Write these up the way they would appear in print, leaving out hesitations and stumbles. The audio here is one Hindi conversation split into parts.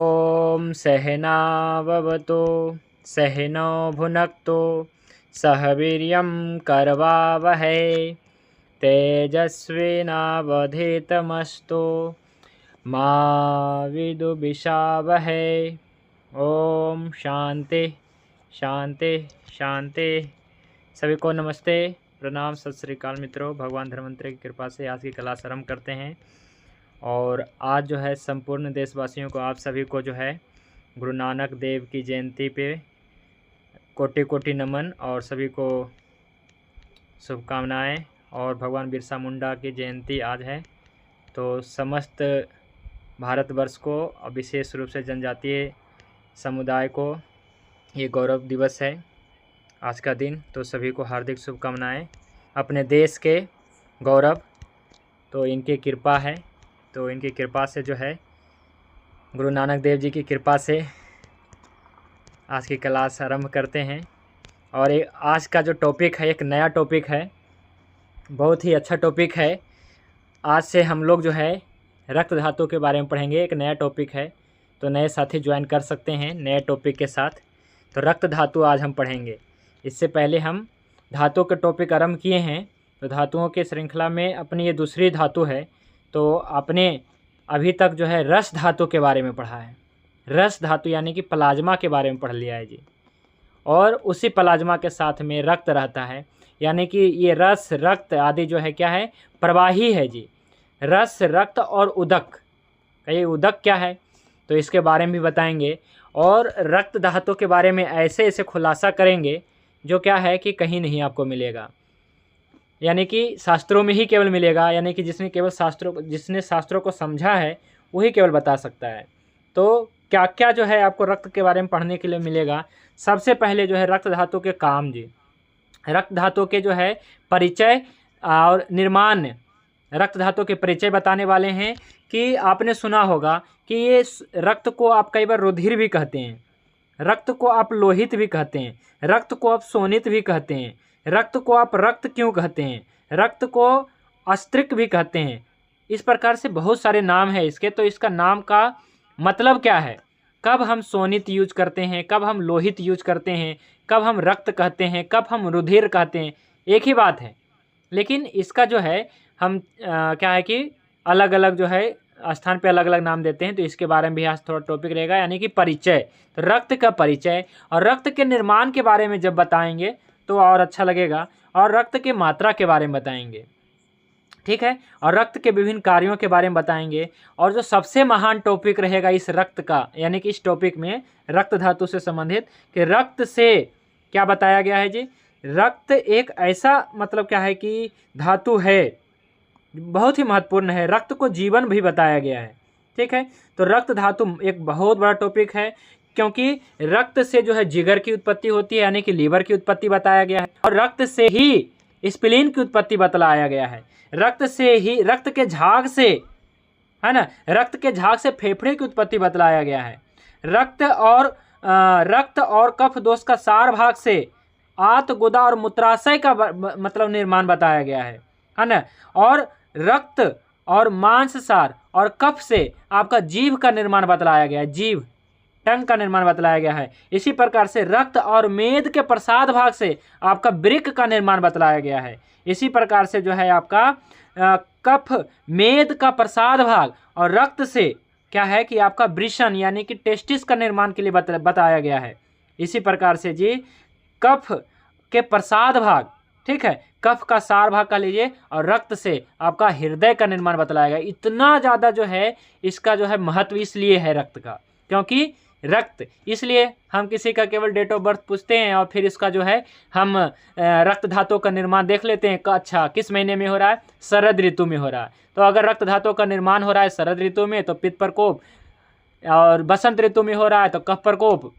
ॐ सहनाववतु सहनौ भुनक्तु सह वीर्यं करवावहै तेजस्विनावधीतमस्तु मा विद्विषावहै। ओम शांति शांति शांति। सभी को नमस्ते, प्रणाम, सत श्री अकाल मित्रों। भगवान धन्वंतरि की कृपा से आज की क्लास आरंभ करते हैं। और आज जो है संपूर्ण देशवासियों को, आप सभी को जो है गुरु नानक देव की जयंती पे कोटि कोटि नमन और सभी को शुभकामनाएं। और भगवान बिरसा मुंडा की जयंती आज है, तो समस्त भारतवर्ष को और विशेष रूप से जनजातीय समुदाय को ये गौरव दिवस है आज का दिन। तो सभी को हार्दिक शुभकामनाएं। अपने देश के गौरव तो इनकी कृपा है, तो इनकी कृपा से जो है गुरु नानक देव जी की कृपा से आज की क्लास आरंभ करते हैं। और एक आज का जो टॉपिक है, एक नया टॉपिक है, बहुत ही अच्छा टॉपिक है। आज से हम लोग जो है रक्त धातु के बारे में पढ़ेंगे। एक नया टॉपिक है, तो नए साथी ज्वाइन कर सकते हैं नए टॉपिक के साथ। तो रक्त धातु आज हम पढ़ेंगे। इससे पहले हम धातु के टॉपिक आरंभ किए हैं, तो धातुओं के श्रृंखला में अपनी ये दूसरी धातु है। तो आपने अभी तक जो है रस धातु के बारे में पढ़ा है। रस धातु यानी कि प्लाज्मा के बारे में पढ़ लिया है जी। और उसी प्लाज्मा के साथ में रक्त रहता है, यानी कि ये रस रक्त आदि जो है क्या है, प्रवाही है जी। रस रक्त और उदक, ये उदक क्या है तो इसके बारे में भी बताएंगे। और रक्त धातु के बारे में ऐसे ऐसे खुलासा करेंगे जो क्या है कि कहीं नहीं आपको मिलेगा, यानी कि शास्त्रों में ही केवल मिलेगा। यानी कि जिसने शास्त्रों को समझा है वही केवल बता सकता है। तो क्या क्या जो है आपको रक्त के बारे में पढ़ने के लिए मिलेगा। सबसे पहले जो है रक्त धातु के काम जी, रक्त धातु के जो है परिचय और निर्माण। रक्त धातु के परिचय बताने वाले हैं कि आपने सुना होगा कि ये रक्त को आप कई बार रुधिर भी कहते हैं, रक्त को आप लोहित भी कहते हैं, रक्त को आप सोनित भी कहते हैं, रक्त को आप रक्त क्यों कहते हैं, रक्त को अस्त्रिक भी कहते हैं। इस प्रकार से बहुत सारे नाम हैं इसके। तो इसका नाम का मतलब क्या है, कब हम सोनित यूज करते हैं, कब हम लोहित यूज करते हैं, कब हम रक्त कहते हैं, कब हम रुधिर कहते हैं, एक ही बात है। लेकिन इसका जो है हम क्या है कि अलग अलग जो है स्थान पे अलग अलग नाम देते हैं। तो इसके बारे में भी आज थोड़ा टॉपिक रहेगा, यानी कि परिचय। तो रक्त का परिचय और रक्त के निर्माण के बारे में जब बताएंगे तो और अच्छा लगेगा। और रक्त के मात्रा के बारे में बताएंगे, ठीक है। और रक्त के विभिन्न कार्यों के बारे में बताएंगे। और जो सबसे महान टॉपिक रहेगा इस रक्त का, यानी कि इस टॉपिक में रक्त धातु से संबंधित, कि रक्त से क्या बताया गया है जी। रक्त एक ऐसा मतलब क्या है कि धातु है, बहुत ही महत्वपूर्ण है। रक्त को जीवन भी बताया गया है, ठीक है। तो रक्त धातु एक बहुत बड़ा टॉपिक है, क्योंकि रक्त से जो है जिगर की उत्पत्ति होती है, यानी कि लीवर की उत्पत्ति बताया गया है। और रक्त से ही स्प्लीन की उत्पत्ति बतलाया गया है। रक्त से ही, रक्त के झाग से, है ना, रक्त के झाग से फेफड़े की उत्पत्ति बतलाया गया है। रक्त और कफ दोष का सार भाग से आत गुदा और मूत्राशय का मतलब निर्माण बताया गया है ना। और रक्त और मांस सार और कफ से आपका जीभ का निर्माण बतलाया गया है, जीभ टंग का निर्माण बतलाया गया है। इसी प्रकार से रक्त और मेद के प्रसाद भाग से आपका वृक्क का निर्माण बतलाया गया है। इसी प्रकार से जो है आपका कफ मेद का प्रसाद भाग और रक्त से क्या है कि आपका वृषण यानी कि टेस्टिस का निर्माण के लिए बताया गया है। इसी प्रकार से जी कफ के प्रसाद भाग, ठीक है, कफ का सार भाग का लीजिए, और रक्त से आपका हृदय का निर्माण बतलाया गया। इतना ज़्यादा जो है इसका जो है महत्व इसलिए है रक्त का, क्योंकि रक्त, इसलिए हम किसी का केवल डेट ऑफ बर्थ पूछते हैं और फिर इसका जो है हम रक्त धातु का निर्माण देख लेते हैं। अच्छा किस महीने में हो रहा है, शरद ऋतु में हो रहा है। तो अगर रक्त धातु का निर्माण हो रहा है शरद ऋतु में तो पित्त प्रकोप, और बसंत ऋतु में हो रहा है तो कफ प्रकोप,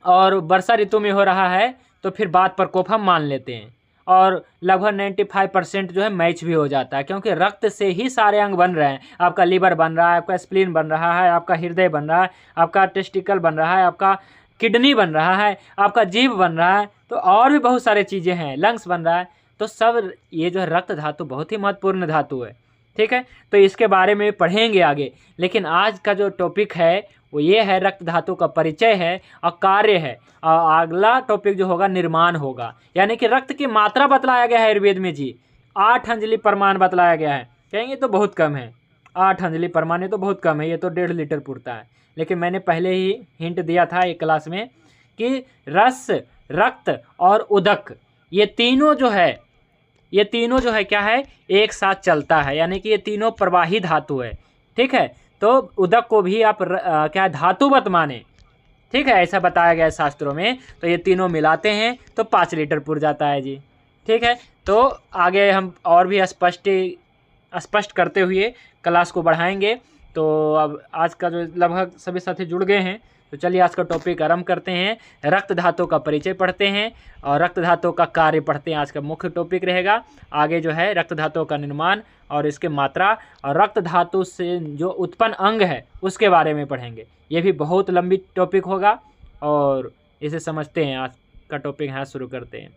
और वर्षा ऋतु में हो रहा है तो फिर वात प्रकोप हम मान लेते हैं। और लगभग 95% जो है मैच भी हो जाता है, क्योंकि रक्त से ही सारे अंग बन रहे हैं। आपका लीवर बन रहा है, आपका स्प्लीन बन रहा है, आपका हृदय बन रहा है, आपका टेस्टिकल बन रहा है, आपका किडनी बन रहा है, आपका जीभ बन रहा है, तो और भी बहुत सारे चीज़ें हैं, लंग्स बन रहा है। तो सब ये जो है रक्त धातु बहुत ही महत्वपूर्ण धातु है, ठीक है। तो इसके बारे में पढ़ेंगे आगे। लेकिन आज का जो टॉपिक है वो ये है, रक्त धातु का परिचय है और कार्य है। और अगला टॉपिक जो होगा निर्माण होगा, यानी कि रक्त की मात्रा बतलाया गया है आयुर्वेद में जी, 8 अंजलि परमाणु बतलाया गया है। कहेंगे तो बहुत कम है, 8 अंजलि परमाणु तो बहुत कम है, ये तो 1.5 लीटर पुरता है। लेकिन मैंने पहले ही हिंट दिया था एक क्लास में कि रस, रक्त और उदक ये तीनों जो है क्या है, एक साथ चलता है, यानी कि ये तीनों प्रवाही धातु है। ठीक है, तो उदक को भी आप क्या धातुवत माने। ठीक है, ऐसा बताया गया है शास्त्रों में। तो ये तीनों मिलाते हैं तो 5 लीटर पुर जाता है जी। ठीक है, तो आगे हम और भी स्पष्ट करते हुए क्लास को बढ़ाएंगे। तो अब आज का जो लगभग सभी साथी जुड़ गए हैं, तो चलिए आज का टॉपिक आरंभ करते हैं। रक्त धातु का परिचय पढ़ते हैं और रक्त धातु का कार्य पढ़ते हैं। आज का मुख्य टॉपिक रहेगा। आगे जो है रक्त धातु का निर्माण और इसके मात्रा और रक्त धातु से जो उत्पन्न अंग है उसके बारे में पढ़ेंगे। ये भी बहुत लंबी टॉपिक होगा और इसे समझते हैं। आज का टॉपिक यहाँ शुरू करते हैं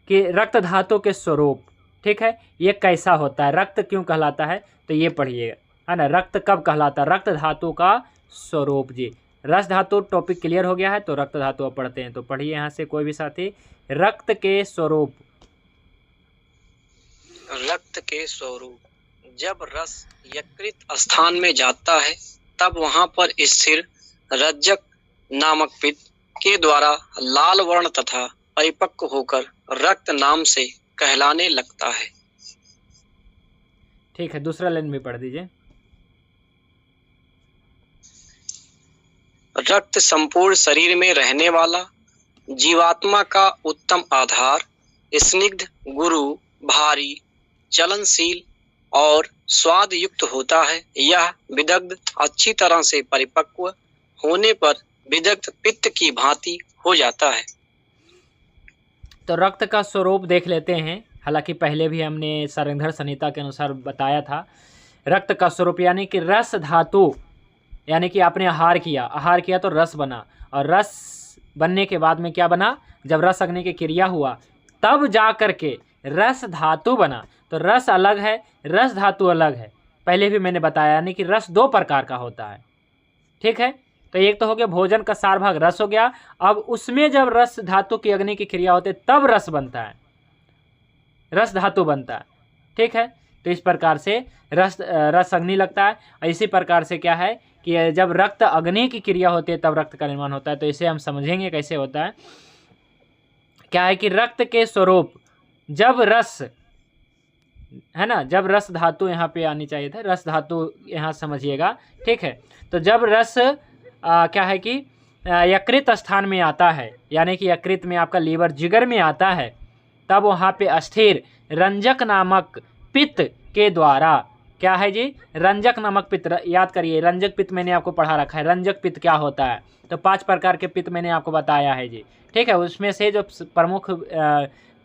कि रक्त धातु के स्वरूप। ठीक है, ये कैसा होता है, रक्त क्यों कहलाता है, तो ये पढ़िएगा, है ना। रक्त कब कहलाता है, रक्त धातु का स्वरूप जी। रस धातु टॉपिक क्लियर हो गया है, तो रक्त धातु अब पढ़ते हैं। तो पढ़िए यहाँ से कोई भी साथी, रक्त के स्वरूप। रक्त के स्वरूप, जब रस यकृत स्थान में जाता है तब वहां पर स्थिर रज्जक नामक पित्त के द्वारा लाल वर्ण तथा परिपक्व होकर रक्त नाम से कहलाने लगता है। ठीक है, दूसरा लाइन भी पढ़ दीजिए। रक्त संपूर्ण शरीर में रहने वाला जीवात्मा का उत्तम आधार, स्निग्ध, गुरु, भारी, चलनशील और स्वाद युक्त होता है। यह विदग्ध अच्छी तरह से परिपक्व होने पर विदग्ध पित्त की भांति हो जाता है। तो रक्त का स्वरूप देख लेते हैं। हालांकि पहले भी हमने सरंधर संहिता के अनुसार बताया था। रक्त का स्वरूप यानी कि रस धातु, यानी कि आपने आहार किया तो रस बना, और रस बनने के बाद में क्या बना, जब रस अग्नि की क्रिया हुआ तब जा कर के रस धातु बना। तो रस अलग है, रस धातु अलग है। पहले भी मैंने बताया, यानी कि रस 2 प्रकार का होता है। ठीक है, तो एक तो हो गया भोजन का सार भाग रस हो गया। अब उसमें जब रस धातु की अग्नि की क्रिया होती है तब रस बनता है, रस धातु बनता है। ठीक है, तो इस प्रकार से रस अग्नि लगता है। और इसी प्रकार से क्या है कि जब रक्त अग्नि की क्रिया होती है तब रक्त का निर्माण होता है। तो इसे हम समझेंगे कैसे होता है। क्या है कि रक्त के स्वरूप, जब रस है ना, जब रस धातु यहाँ पे आनी चाहिए था, रस धातु यहाँ समझिएगा। ठीक है, तो जब रस क्या है कि यकृत स्थान में आता है, यानी कि यकृत में आपका लीवर जिगर में आता है, तब वहाँ पे अस्थिर रंजक नामक पित्त के द्वारा, क्या है जी, रंजक नामक पित्त। याद करिए, रंजक पित्त मैंने आपको पढ़ा रखा है। रंजक पित्त क्या होता है, तो 5 प्रकार के पित्त मैंने आपको बताया है जी। ठीक है, उसमें से जो प्रमुख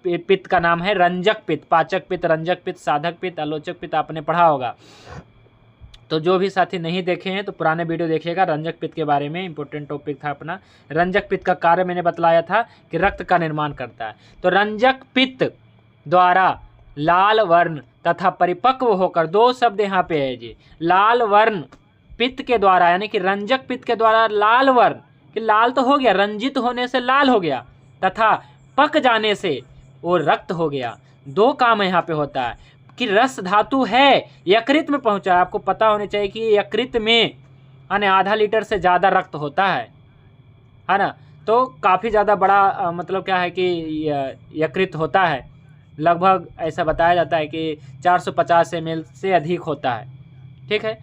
पित्त का नाम है रंजक पित्त, पाचक पित्त, रंजक पित्त, साधक पित्त, आलोचक पित्त आपने पढ़ा होगा। तो जो भी साथी नहीं देखे हैं तो पुराने वीडियो देखिएगा। रंजक पित्त के बारे में इंपॉर्टेंट टॉपिक था अपना। रंजक पित्त का कार्य मैंने बतलाया था कि रक्त का निर्माण करता है। तो रंजक पित्त द्वारा लाल वर्ण तथा परिपक्व होकर, 2 शब्द यहाँ पे है जी, लाल वर्ण पित्त के द्वारा, यानी कि रंजक पित्त के द्वारा लाल वर्ण, कि लाल तो हो गया, रंजित होने से लाल हो गया, तथा पक जाने से वो रक्त हो गया। 2 काम यहाँ पे होता है कि रस धातु है, यकृत में पहुंचा है। आपको पता होना चाहिए कि यकृत में आधा लीटर से ज़्यादा रक्त होता है ना। तो काफ़ी ज़्यादा बड़ा मतलब क्या है कि यकृत होता है। लगभग ऐसा बताया जाता है कि 450 ml से अधिक होता है। ठीक है,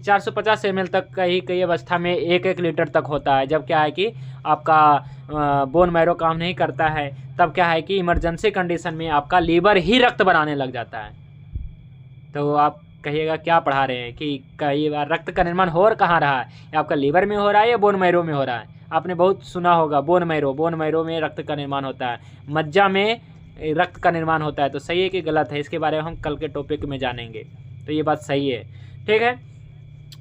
450 ml तक कई अवस्था में 1-1 लीटर तक होता है। जब क्या है कि आपका बोन मैरो काम नहीं करता है, तब क्या है कि इमरजेंसी कंडीशन में आपका लीवर ही रक्त बनाने लग जाता है। तो आप कहिएगा क्या पढ़ा रहे हैं कि कई बार रक्त का निर्माण हो कहाँ रहा है, आपका लीवर में हो रहा है या बोन मैरो में हो रहा है। आपने बहुत सुना होगा बोन मैरो में रक्त का निर्माण होता है, मज्जा में रक्त का निर्माण होता है। तो सही है कि गलत है, इसके बारे में हम कल के टॉपिक में जानेंगे। तो ये बात सही है। ठीक है,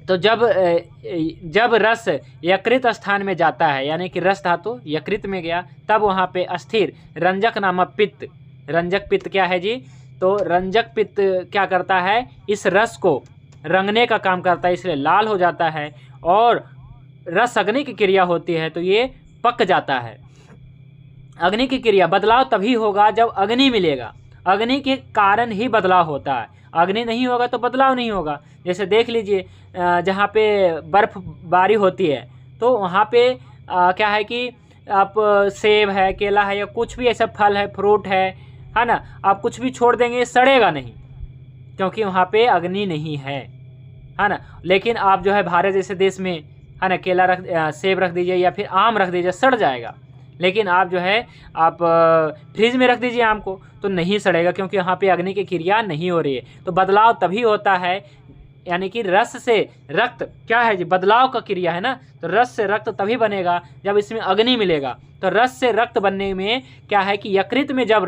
तो जब रस यकृत स्थान में जाता है, यानी कि रस धातु यकृत में गया, तब वहाँ पे अस्थिर रंजक नामक पित्त, रंजक पित्त क्या है जी, तो रंजक पित्त क्या करता है, इस रस को रंगने का काम करता है, इसलिए लाल हो जाता है। और रस अग्नि की क्रिया होती है तो ये पक जाता है। अग्नि की क्रिया, बदलाव तभी होगा जब अग्नि मिलेगा, अग्नि के कारण ही बदलाव होता है। अग्नि नहीं होगा तो बदलाव नहीं होगा। जैसे देख लीजिए, जहाँ पे बर्फबारी होती है तो वहाँ पे क्या है कि आप सेब है, केला है, या कुछ भी ऐसा फल है, फ्रूट है ना, आप कुछ भी छोड़ देंगे सड़ेगा नहीं, क्योंकि वहाँ पे अग्नि नहीं है ना। लेकिन आप जो है भारत जैसे देश में है ना, केला सेब रख दीजिए या फिर आम रख दीजिए, सड़ जाएगा। लेकिन आप जो है आप फ्रिज में रख दीजिए आम को तो नहीं सड़ेगा, क्योंकि वहाँ पे अग्नि की क्रिया नहीं हो रही है। तो बदलाव तभी होता है, यानी कि रस से रक्त क्या है जी, बदलाव का क्रिया है ना। तो रस से रक्त तभी बनेगा जब इसमें अग्नि मिलेगा। तो रस से रक्त बनने में क्या है कि यकृत में जब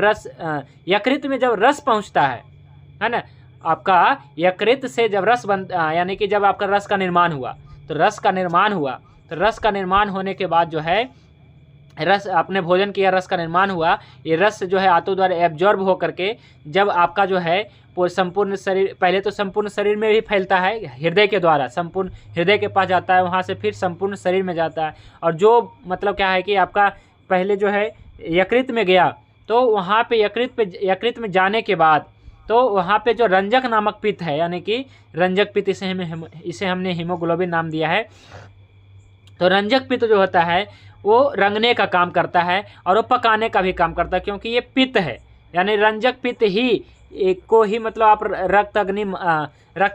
रस पहुँचता है ना, आपका यकृत से जब रस यानी कि जब आपका रस का निर्माण हुआ, तो रस का निर्माण होने के बाद जो है रस, आपने भोजन किया, रस का निर्माण हुआ, ये रस जो है आंतों द्वारा एब्जॉर्ब हो करके जब आपका जो है संपूर्ण शरीर, पहले तो संपूर्ण शरीर में भी फैलता है, हृदय के द्वारा संपूर्ण हृदय के पास जाता है, वहाँ से फिर संपूर्ण शरीर में जाता है। और जो मतलब क्या है कि आपका पहले जो है यकृत में गया, तो वहाँ पे यकृत में जाने के बाद तो वहाँ पे जो रंजक नामक पित्त है, यानी कि रंजक पित्त, इसे हमने हीमोग्लोबिन नाम दिया है। तो रंजक पित्त जो होता है वो रंगने का काम करता है और वो पकाने का भी काम करता है, क्योंकि ये पित्त है। यानी रंजक पित्त ही एक को ही मतलब आप रक्त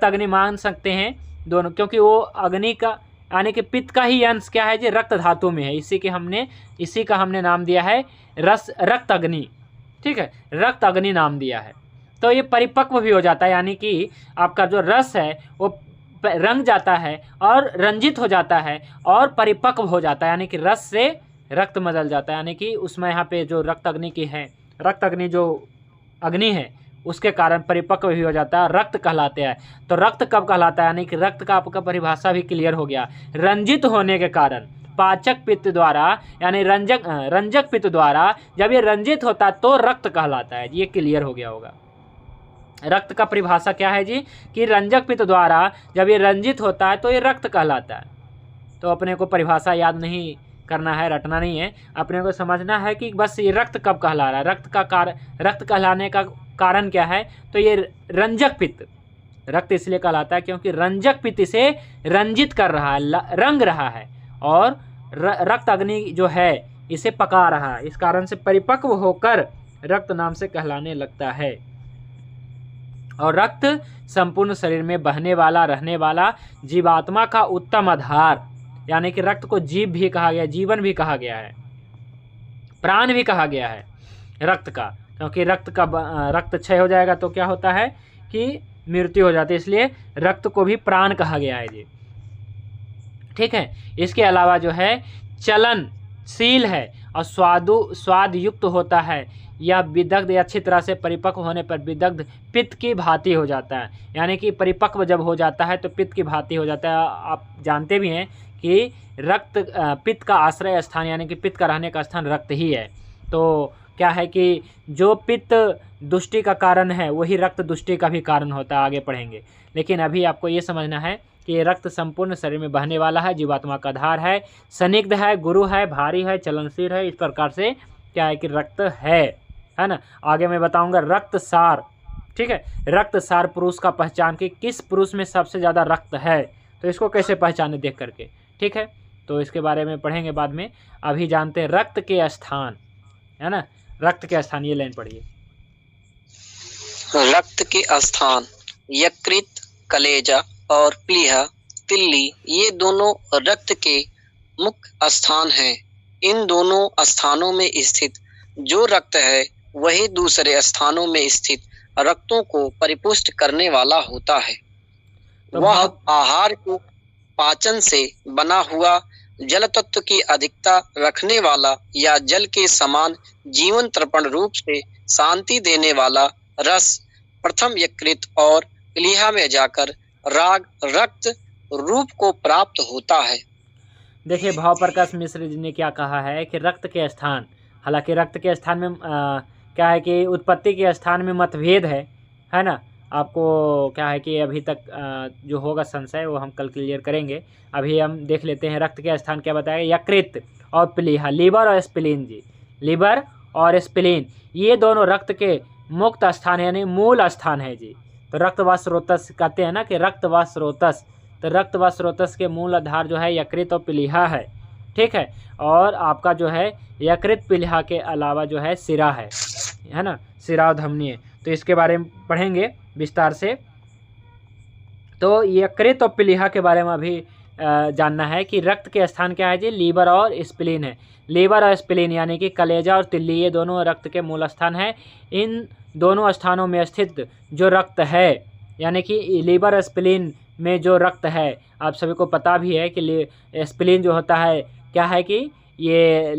अग्नि मान सकते हैं दोनों, क्योंकि वो अग्नि का यानी कि पित्त का ही अंश क्या है जी, रक्त धातु में है। इसी का हमने नाम दिया है रक्त अग्नि। ठीक है, रक्त अग्नि नाम दिया है। तो ये परिपक्व भी हो जाता है, यानी कि आपका जो रस है वो रंग जाता है और रंजित हो जाता है और परिपक्व हो जाता है, यानी कि रस से रक्त बदल जाता है। यानी कि उसमें यहाँ पे जो रक्त अग्नि जो अग्नि है उसके कारण परिपक्व भी हो जाता है, रक्त कहलाते हैं। तो रक्त कब कहलाता है, यानी कि रक्त का आपका परिभाषा भी क्लियर हो गया। रंजित होने के कारण पाचक पित्त द्वारा, यानी रंजक पित्त द्वारा जब ये रंजित होता है तो रक्त कहलाता है। ये क्लियर हो गया होगा। रक्त का परिभाषा क्या है जी, कि रंजक पित्त द्वारा जब ये रंजित होता है तो ये रक्त कहलाता है। तो अपने को परिभाषा याद नहीं करना है, रटना नहीं है, अपने को समझना है कि बस ये रक्त कब कहला रहा है। रक्त कहलाने का कारण क्या है, तो ये रंजक पित्त, रक्त इसलिए कहलाता है क्योंकि रंजक पित्त इसे रंजित कर रहा है, रंग रहा है, और रक्त अग्नि जो है इसे पका रहा है। इस कारण से परिपक्व होकर रक्त नाम से कहलाने लगता है। और रक्त संपूर्ण शरीर में बहने वाला, रहने वाला जीवात्मा का उत्तम आधार, यानी कि रक्त को जीव भी कहा गया, जीवन भी कहा गया है, प्राण भी कहा गया है रक्त का, क्योंकि रक्त क्षय हो जाएगा तो क्या होता है कि मृत्यु हो जाती है, इसलिए रक्त को भी प्राण कहा गया है जी। ठीक है, इसके अलावा जो है चलनशील है और स्वाद युक्त होता है, या विदग्ध या अच्छी तरह से परिपक्व होने पर विदग्ध पित्त की भांति हो जाता है। यानी कि परिपक्व जब हो जाता है तो पित्त की भांति हो जाता है। आप जानते भी हैं कि पित्त का आश्रय स्थान, यानी कि पित्त का रहने का स्थान रक्त ही है। तो क्या है कि जो पित्त दुष्टि का कारण है वही रक्त दुष्टि का भी कारण होता है, आगे पढ़ेंगे। लेकिन अभी आपको ये समझना है कि ये रक्त संपूर्ण शरीर में बहने वाला है, जीवात्मा का आधार है, संदिग्ध है, गुरु है, भारी है, चलनशील है। इस प्रकार से क्या है कि रक्त है ना। आगे मैं बताऊंगा रक्त सार। ठीक है, रक्त सार पुरुष का पहचान, कि किस पुरुष में सबसे ज़्यादा रक्त है, तो इसको कैसे पहचाने देख करके। ठीक है, तो इसके बारे में पढ़ेंगे बाद में। अभी जानते हैं रक्त के स्थान, है ना, रक्त के स्थान। ये लाइन पढ़िए। रक्त के स्थान यकृत, कलेजा और प्लीहा, तिल्ली, ये दोनों रक्त के मुख्य स्थान हैं। इन दोनों स्थानों में स्थित जो रक्त है वही दूसरे स्थानों में स्थित रक्तों को परिपुष्ट करने वाला होता है। तो वह आहार को पाचन से बना हुआ जल तत्व की अधिकता रखने वाला या जल के समान जीवन तर्पण रूप से शांति देने वाला रस प्रथम यकृत और प्लीहा में जाकर रक्त रूप को प्राप्त होता है। देखिए, भाव प्रकाश मिश्र जी ने क्या कहा है कि रक्त के स्थान, हालांकि रक्त के स्थान में क्या है कि उत्पत्ति के स्थान में मतभेद है ना। आपको क्या है कि अभी तक जो होगा संशय वो हम कल क्लियर करेंगे। अभी हम देख लेते हैं रक्त के स्थान क्या बताएगा। यकृत और प्लीहा, लीवर और स्प्लीन जी, लीवर और स्प्लीन ये दोनों रक्त के मुक्त स्थान यानी मूल स्थान है जी। तो रक्त व स्रोतस कहते हैं ना कि रक्त व स्रोतस, तो रक्त व स्रोतस के मूल आधार जो है यकृत और प्लीहा है, ठीक है। और आपका जो है यकृत प्लीहा के अलावा जो है सिरा है ना, सिरा और धमनी है। तो इसके बारे में पढ़ेंगे विस्तार से। तो यकृत और प्लीहा के बारे में अभी जानना है कि रक्त के स्थान क्या है जी, लीवर और स्प्लीन है। लीवर और स्प्लीन यानी कि कलेजा और तिल्ली ये दोनों रक्त के मूल स्थान है। इन दोनों स्थानों में स्थित जो रक्त है यानी कि लीवर और स्प्लीन में जो रक्त है, आप सभी को पता भी है कि स्प्लीन जो होता है क्या है कि ये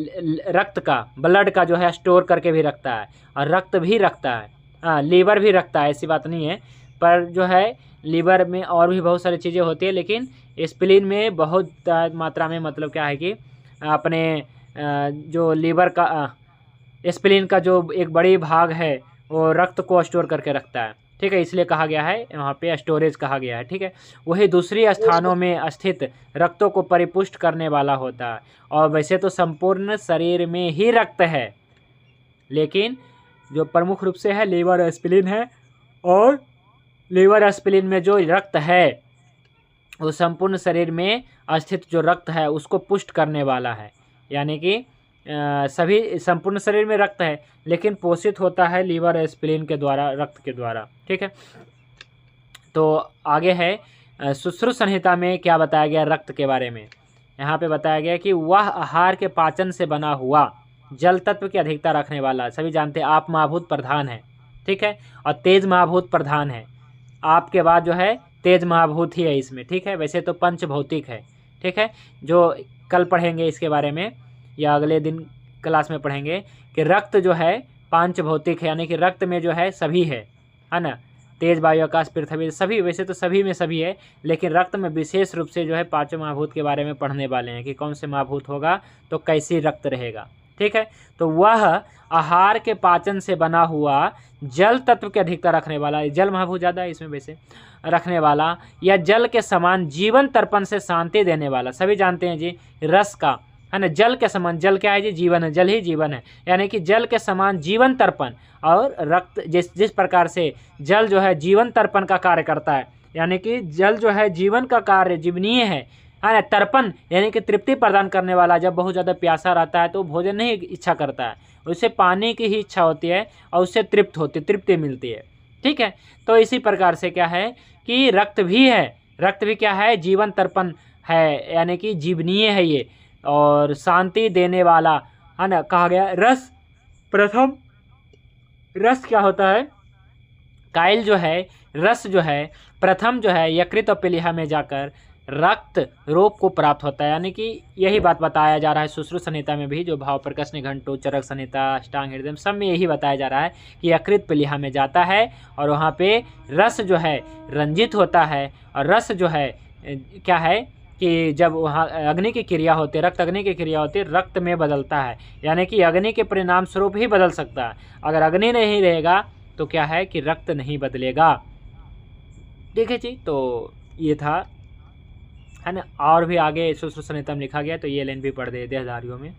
रक्त का, ब्लड का जो है स्टोर करके भी रखता है और रक्त भी रखता है। हाँ, लीवर भी रखता है, ऐसी बात नहीं है, पर जो है लीवर में और भी बहुत सारी चीज़ें होती है, लेकिन स्प्लीन में बहुत मात्रा में मतलब क्या है कि अपने जो लीवर का स्प्लीन का जो एक बड़ी भाग है वो रक्त को स्टोर करके रखता है, ठीक है। इसलिए कहा गया है वहाँ पे स्टोरेज कहा गया है, ठीक है। वही दूसरी स्थानों में स्थित रक्तों को परिपुष्ट करने वाला होता है। और वैसे तो संपूर्ण शरीर में ही रक्त है, लेकिन जो प्रमुख रूप से है लीवर और स्प्लीन है। और लीवर और स्प्लीन में जो रक्त है वो संपूर्ण शरीर में स्थित जो रक्त है उसको पुष्ट करने वाला है, यानी कि सभी संपूर्ण शरीर में रक्त है लेकिन पोषित होता है लीवर और स्प्लीन के द्वारा, रक्त के द्वारा, ठीक है। तो आगे है सुश्रुत संहिता में क्या बताया गया रक्त के बारे में। यहाँ पे बताया गया कि वह आहार के पाचन से बना हुआ जल तत्व की अधिकता रखने वाला, सभी जानते हैं आप महाभूत प्रधान है, ठीक है, और तेज महाभूत प्रधान है। आपके बाद जो है तेज महाभूत ही है इसमें, ठीक है। वैसे तो पंच भौतिक है, ठीक है, जो कल पढ़ेंगे इसके बारे में या अगले दिन क्लास में पढ़ेंगे कि रक्त जो है पांच भौतिक है, यानी कि रक्त में जो है सभी है ना, तेज वायु आकाश पृथ्वी सभी, वैसे तो सभी में सभी है, लेकिन रक्त में विशेष रूप से जो है पांचों महाभूत के बारे में पढ़ने वाले हैं कि कौन से महाभूत होगा तो कैसी रक्त रहेगा, ठीक है। तो वह आहार के पाचन से बना हुआ जल तत्व की अधिकता रखने वाला, जल महाभूत ज़्यादा है इसमें वैसे, रखने वाला या जल के समान जीवन तर्पण से शांति देने वाला, सभी जानते हैं जी रस का है ना, जल के समान, जल क्या है जी, जीवन है, जल ही जीवन है, यानी कि जल के समान जीवन तर्पण। और रक्त जिस प्रकार से जल जो है जीवन तर्पण का कार्य करता है, यानी कि जल जो है जीवन का कार्य जीवनीय है ना, तर्पण यानी कि तृप्ति प्रदान करने वाला। जब बहुत ज़्यादा प्यासा रहता है तो भोजन नहीं इच्छा करता है, उससे पानी की ही इच्छा होती है और उससे तृप्ति मिलती है, ठीक है। तो इसी प्रकार से क्या है कि रक्त भी है, रक्त भी क्या है, जीवन तर्पण है, यानी कि जीवनीय है ये और शांति देने वाला है ना। कहा गया रस, प्रथम रस क्या होता है, काइल जो है रस जो है प्रथम जो है यकृत और प्लीहा में जाकर रक्त रोग को प्राप्त होता है, यानी कि यही बात बताया जा रहा है सुश्रुत संहिता में भी, जो भाव प्रकर्ष निघंटु चरक संहिता अष्टांग हृदय सब में यही बताया जा रहा है कि यकृत प्लीहा में जाता है और वहाँ पे रस जो है रंजित होता है। और रस जो है क्या है कि जब वहाँ अग्नि की क्रिया होती है, रक्त अग्नि की क्रिया होती है, रक्त में बदलता है, यानी कि अग्नि के परिणाम स्वरूप ही बदल सकता है। अगर अग्नि नहीं रहेगा तो क्या है कि रक्त नहीं बदलेगा, ठीक है जी। तो ये था है ना, और भी आगे सुश्रुत संहिता में लिखा गया, तो ये लाइन भी पढ़ दे देहधारियों में।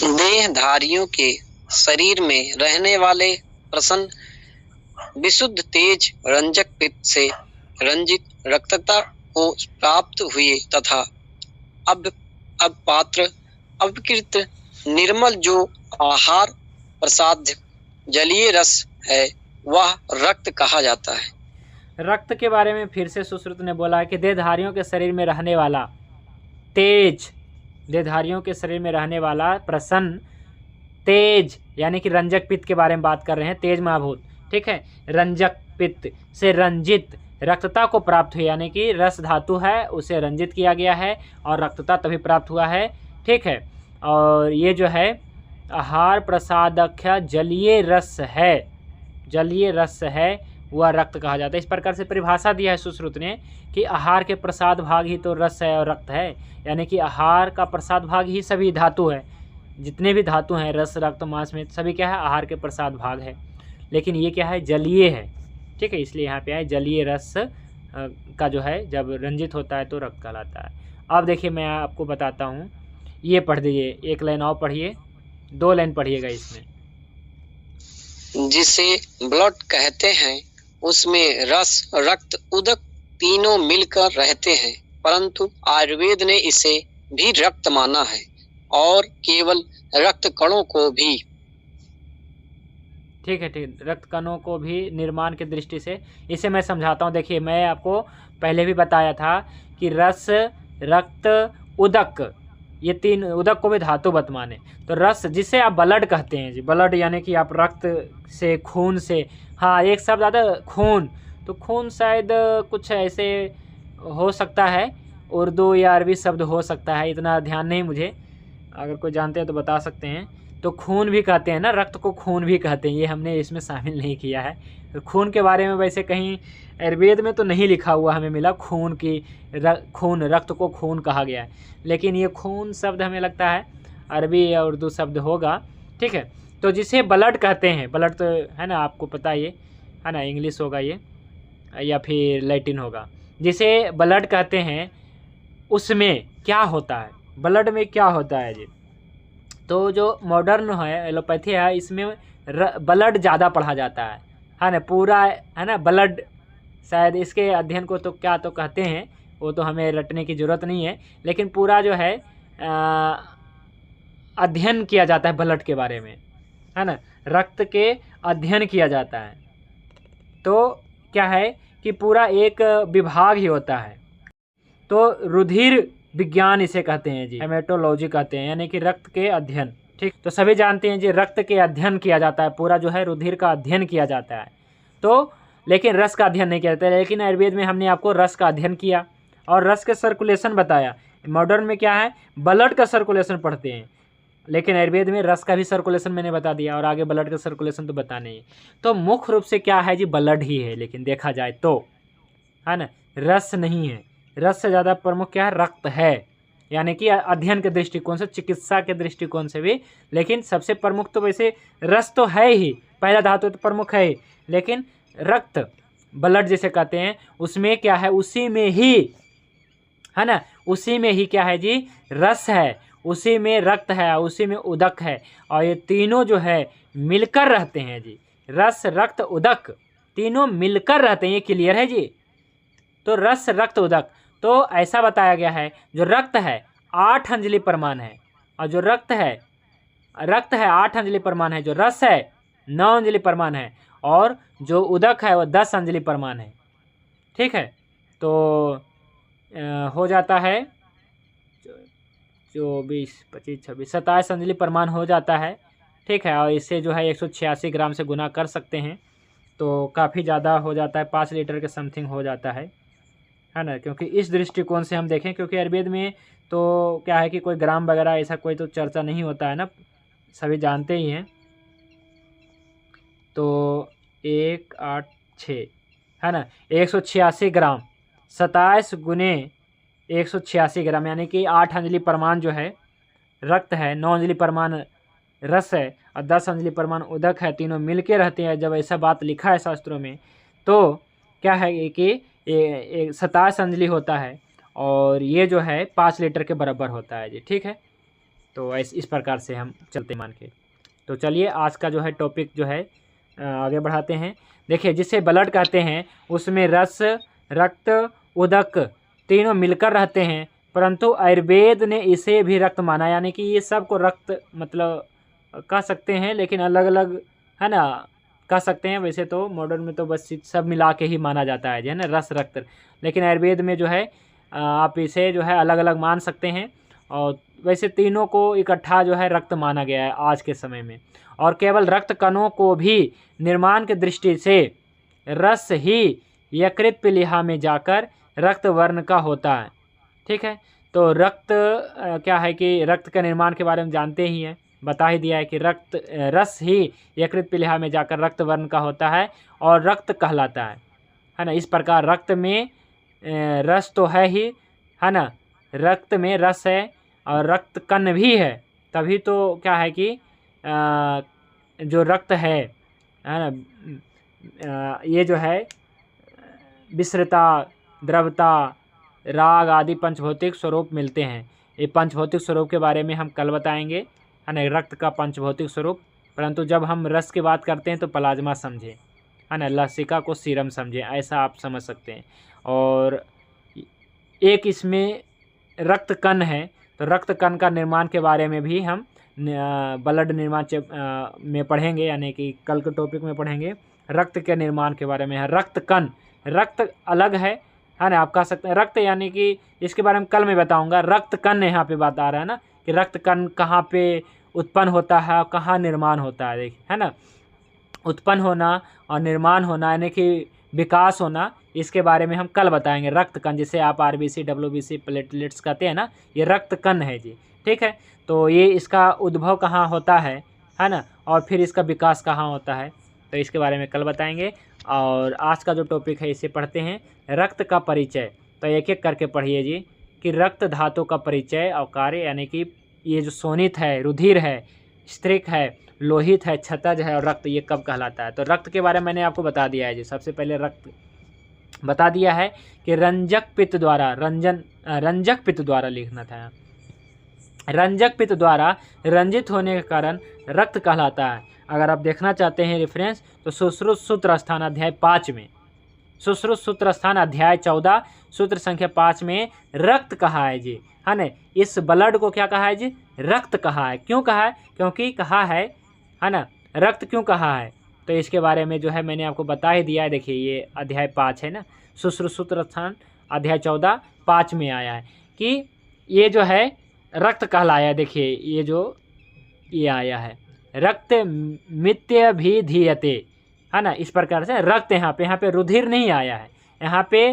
देहधारियों के शरीर में रहने वाले प्रसन्न विशुद्ध तेज रंजक पित्त से रंजित रक्तता को प्राप्त हुए तथा अब पात्र अपकृत निर्मल जो आहार प्रसाद जलीय रस है वह रक्त कहा जाता है। रक्त के बारे में फिर से सुश्रुत ने बोला है कि देहधारियों के शरीर में रहने वाला तेज, देहधारियों के शरीर में रहने वाला प्रसन्न तेज यानी कि रंजक पित्त के बारे में बात कर रहे हैं, तेज महाभूत, ठीक है, रंजक पित्त से रंजित रक्तता को प्राप्त हुई, यानी कि रस धातु है उसे रंजित किया गया है और रक्तता तभी प्राप्त हुआ है, ठीक है। और ये जो है आहार प्रसादख्य जलीय रस है, जलीय रस है वह रक्त कहा जाता है। इस प्रकार से परिभाषा दिया है सुश्रुत ने कि आहार के प्रसाद भाग ही तो रस है और रक्त है, यानी कि आहार का प्रसाद भाग ही सभी धातु है, जितने भी धातु हैं रस रक्त मांस में सभी क्या है आहार के प्रसाद भाग है। लेकिन ये क्या है, जलीय है। ठीक है, इसलिए यहाँ पे है जलीय रस का जो है जब रंजित होता है तो रक्त कहलाता है। अब देखिए मैं आपको बताता हूँ, ये पढ़ दीजिए, एक लाइन और पढ़िए, 2 लाइन पढ़िएगा इसमें। जिसे ब्लड कहते हैं उसमें रस, रक्त, उदक तीनों मिलकर रहते हैं, परंतु आयुर्वेद ने इसे भी रक्त माना है और केवल रक्त कणों को भी। ठीक है, ठीक, रक्त कणों को भी निर्माण की दृष्टि से, इसे मैं समझाता हूँ। देखिए मैं आपको पहले भी बताया था कि रस, रक्त, उदक, ये 3, उदक को भी धातुवत माने। तो रस जिसे आप ब्लड कहते हैं जी, ब्लड यानी कि आप रक्त से, खून से, हाँ एक शब्द आता है खून, तो खून शायद कुछ ऐसे हो सकता है, उर्दू या अरबी शब्द हो सकता है, इतना ध्यान नहीं मुझे, अगर कोई जानते हैं तो बता सकते हैं। तो खून भी कहते हैं ना, रक्त को खून भी कहते हैं, ये हमने इसमें शामिल नहीं किया है। तो खून के बारे में वैसे कहीं आयुर्वेद में तो नहीं लिखा हुआ हमें मिला खून की, खून, रक्त को खून कहा गया है, लेकिन ये खून शब्द हमें लगता है अरबी या उर्दू शब्द होगा। ठीक है, तो जिसे ब्लड कहते हैं, ब्लड तो है ना आपको पता ये है ना, इंग्लिश होगा ये या फिर लैटिन होगा, जिसे ब्लड कहते हैं उसमें क्या होता है, ब्लड में क्या होता है जी। तो जो मॉडर्न है एलोपैथी है, इसमें ब्लड ज़्यादा पढ़ा जाता है ना, पूरा है ना ब्लड, शायद इसके अध्ययन को तो क्या तो कहते हैं, वो तो हमें रटने की ज़रूरत नहीं है, लेकिन पूरा जो है अध्ययन किया जाता है ब्लड के बारे में, है ना, रक्त के अध्ययन किया जाता है। तो क्या है कि पूरा एक विभाग ही होता है, तो रुधिर विज्ञान इसे कहते हैं जी, हेमेटोलॉजी कहते हैं, यानी कि रक्त के अध्ययन। ठीक, तो सभी जानते हैं जी रक्त के अध्ययन किया जाता है, पूरा जो है रुधिर का अध्ययन किया जाता है, तो लेकिन रस का अध्ययन नहीं किया जाता है। लेकिन आयुर्वेद में हमने आपको रस का अध्ययन किया और रस के सर्कुलेशन बताया। मॉडर्न में क्या है, ब्लड का सर्कुलेशन पढ़ते हैं, लेकिन आयुर्वेद में रस का भी सर्कुलेशन मैंने बता दिया, और आगे ब्लड का सर्कुलेशन तो बताने ही। तो मुख्य रूप से क्या है जी, ब्लड ही है, लेकिन देखा जाए तो है ना, रस नहीं है। रस से ज़्यादा प्रमुख क्या है, रक्त है, यानी कि अध्ययन के दृष्टिकोण से, चिकित्सा के दृष्टिकोण से भी, लेकिन सबसे प्रमुख तो वैसे रस तो है ही, पहला धातु तो प्रमुख है ही, लेकिन रक्त, ब्लड जिसे कहते हैं, उसमें क्या है, उसी में ही है ना, उसी में ही क्या है जी, रस है, उसी में रक्त है, उसी में उदक है, और ये तीनों जो है मिलकर रहते हैं जी, रस, रक्त, उदक तीनों मिलकर रहते हैं, ये क्लियर है जी। तो रस, रक्त, उदक, तो ऐसा बताया गया है, जो रक्त है 8 अंजलि परमाणु है, और जो रक्त है 8 अंजलि परमाणु है, जो रस है 9 अंजलि परमाणु है, और जो उदक है वो 10 अंजलि परमाणु है। ठीक है, तो हो जाता है 24, 25, 26, 27 अंजलि परमाणु हो जाता है। ठीक है, और इससे जो है 186 ग्राम से गुना कर सकते हैं, तो काफ़ी ज़्यादा हो जाता है, 5 लीटर के समथिंग हो जाता है ना, क्योंकि इस दृष्टिकोण से हम देखें, क्योंकि आयुर्वेद में तो क्या है कि कोई ग्राम वगैरह ऐसा कोई तो चर्चा नहीं होता है ना, सभी जानते ही हैं। तो 186 है ना, 186 ग्राम, 27 गुने 186 ग्राम, यानी कि 8 अंजलि परमाणु जो है रक्त है, 9 अंजलि परमाणु रस है, और 10 अंजलि परमाणु उदक है, तीनों मिलके रहते हैं। जब ऐसा बात लिखा है शास्त्रों में, तो क्या है कि 27 अंजलि होता है, और ये जो है 5 लीटर के बराबर होता है जी। ठीक है, तो इस प्रकार से हम चलते मान के। तो चलिए आज का जो है टॉपिक जो है आगे बढ़ाते हैं। देखिए, जिसे ब्लड कहते हैं उसमें रस, रक्त, उदक तीनों मिलकर रहते हैं, परंतु आयुर्वेद ने इसे भी रक्त माना, यानी कि ये सब को रक्त मतलब कह सकते हैं, लेकिन अलग अलग है ना कह सकते हैं। वैसे तो मॉडर्न में तो बस सब मिला के ही माना जाता है ना, रस, रक्त, लेकिन आयुर्वेद में जो है आप इसे जो है अलग अलग मान सकते हैं, और वैसे तीनों को इकट्ठा जो है रक्त माना गया है आज के समय में। और केवल रक्त कणों को भी निर्माण की दृष्टि से रस ही यकृत पिलीहा में जाकर रक्त वर्ण का होता है। ठीक है, तो रक्त क्या है कि रक्त के निर्माण के बारे में जानते ही हैं, बता ही दिया है कि रक्त रस ही यकृत पिलीहा में जाकर रक्त वर्ण का होता है और रक्त कहलाता है ना। इस प्रकार रक्त में रस तो है ही, है ना, रक्त में रस है और रक्त कण भी है, तभी तो क्या है कि जो रक्त है है ना। ये जो है विस्रता, द्रवता, राग आदि पंचभौतिक स्वरूप मिलते हैं। ये पंचभौतिक स्वरूप के बारे में हम कल बताएंगे, है ना, रक्त का पंचभौतिक स्वरूप। परंतु जब हम रस की बात करते हैं तो प्लाज्मा समझें, है ना, लसिका को सीरम समझें, ऐसा आप समझ सकते हैं। और एक इसमें रक्त कण है, तो रक्त कण का निर्माण के बारे में भी हम ब्लड निर्माण में पढ़ेंगे, यानी कि कल के टॉपिक में पढ़ेंगे रक्त के निर्माण के बारे में। है रक्त कण, रक्त अलग है ना, आप कह सकते हैं रक्त, यानी कि इसके बारे में कल मैं बताऊंगा। रक्त कण यहाँ पे बात आ रहा है ना, कि रक्त कण कहाँ पे उत्पन्न होता है, कहाँ निर्माण होता है, देखिए, है ना। उत्पन्न होना और निर्माण होना, यानी कि विकास होना, इसके बारे में हम कल बताएंगे। रक्त कण, जिसे आप आरबीसी, डब्ल्यूबीसी, प्लेटलेट्स कहते हैं ना, ये रक्त कण है जी, ठीक है। तो ये इसका उद्भव कहाँ होता है ना, और फिर इसका विकास कहाँ होता है, तो इसके बारे में कल बताएंगे। और आज का जो टॉपिक है इसे पढ़ते हैं, रक्त का परिचय। तो एक एक करके पढ़िए जी, कि रक्त धातु का परिचय और कार्य, यानी कि ये जो सोनित है, रुधिर है, स्त्रिक है, लोहित है, क्षतज है और रक्त, ये कब कहलाता है। तो रक्त के बारे में मैंने आपको बता दिया है जी। सबसे पहले रक्त बता दिया है कि रंजक पित्त द्वारा, रंजक पित्त द्वारा लिखना था, रंजक पित्त द्वारा रंजित होने के कारण रक्त कहलाता है। अगर आप देखना चाहते हैं रेफरेंस, तो सुश्रुत सूत्र स्थान अध्याय 5 में, सुश्रुत सूत्र स्थान अध्याय 14 सूत्र संख्या 5 में रक्त कहा है जी, है ना। इस ब्लड को क्या कहा है जी, रक्त कहा है। क्यों कहा है, क्योंकि कहा है ना, रक्त क्यों कहा है, तो इसके बारे में जो है मैंने आपको बता ही दिया है। देखिए ये अध्याय 5 है ना, सुश्रुत सूत्र स्थान अध्याय 14 5 में आया है कि ये जो है रक्त कहलाया है। देखिए ये जो ये आया है, रक्त मित्य भी धीयते, है ना, इस प्रकार से रक्त, यहाँ पे रुधिर नहीं आया है, यहाँ पे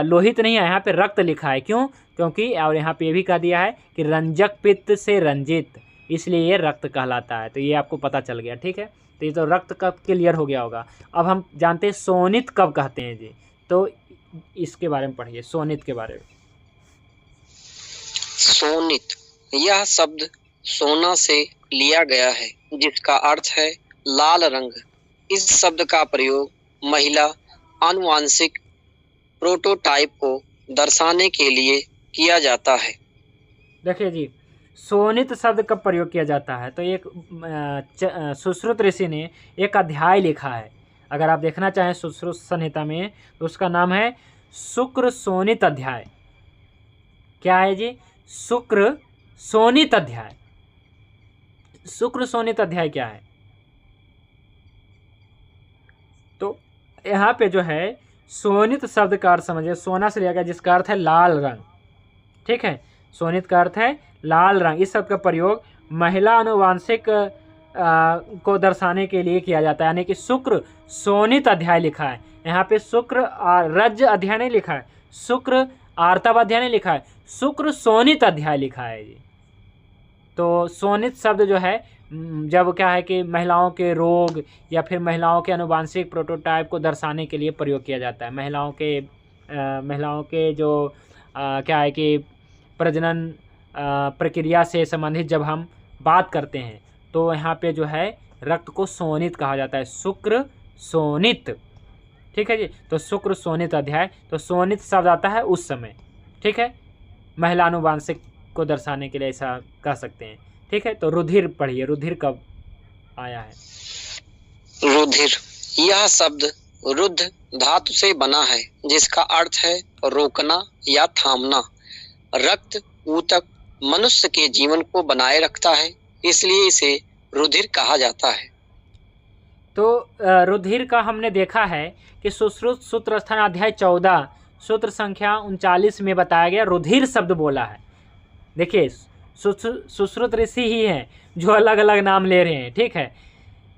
लोहित नहीं है, यहाँ पे रक्त लिखा है। क्यों, क्योंकि और यहाँ पे ये भी कह दिया है कि रंजक पित्त से रंजित, इसलिए ये रक्त कहलाता है। तो ये आपको पता चल गया, ठीक है। तो ये तो रक्त कब क्लियर हो गया होगा। अब हम जानते हैं सोनित कब कहते हैं जी, तो इसके बारे में पढ़िए, सोनित के बारे में। सोनित, यह शब्द सोना से लिया गया है, जिसका अर्थ है लाल रंग। इस शब्द का प्रयोग महिला आनुवांशिक प्रोटोटाइप को दर्शाने के लिए किया जाता है। देखिए जी, सोनित शब्द कब प्रयोग किया जाता है, तो एक सुश्रुत ऋषि ने एक अध्याय लिखा है। अगर आप देखना चाहें सुश्रुत संहिता में, तो उसका नाम है शुक्र सोनित अध्याय। क्या है जी, शुक्र सोनित अध्याय। शुक्र सोनित अध्याय क्या है, तो यहाँ पे जो है सोनित शब्द का अर्थ समझिए, सोना से लिया गया, जिसका अर्थ है लाल रंग, ठीक है। सोनित का अर्थ है लाल रंग। इस शब्द का प्रयोग महिला आनुवांशिक को दर्शाने के लिए किया जाता है, यानी कि शुक्र सोनित अध्याय लिखा है। यहाँ पे शुक्र रज अध्याय नहीं लिखा है, शुक्र आर्तव अध्याय नहीं लिखा है, शुक्र सोनित अध्याय लिखा है जी। तो सोनित शब्द जो है, जब क्या है कि महिलाओं के रोग या फिर महिलाओं के आनुवांशिक प्रोटोटाइप को दर्शाने के लिए प्रयोग किया जाता है। महिलाओं के जो क्या है कि प्रजनन प्रक्रिया से संबंधित जब हम बात करते हैं, तो यहाँ पे जो है रक्त को सोनित कहा जाता है, शुक्र सोनित, ठीक है जी। तो शुक्र सोनित अध्याय, तो सोनित शब्द आता है उस समय, ठीक है, महिला आनुवांशिक को दर्शाने के लिए ऐसा कह सकते हैं, ठीक है। तो रुधिर पढ़िए, रुधिर कब आया है। रुधिर, यह शब्द रुद्ध धातु से बना है, जिसका अर्थ है रोकना या थामना। रक्त ऊतक मनुष्य के जीवन को बनाए रखता है, इसलिए इसे रुधिर कहा जाता है। तो रुधिर का हमने देखा है कि सुश्रुत सूत्र स्थान अध्याय 14 सूत्र संख्या 39 में बताया गया, रुधिर शब्द बोला है। देखिए सुश्रुत ऋषि ही हैं जो अलग अलग नाम ले रहे हैं, ठीक है।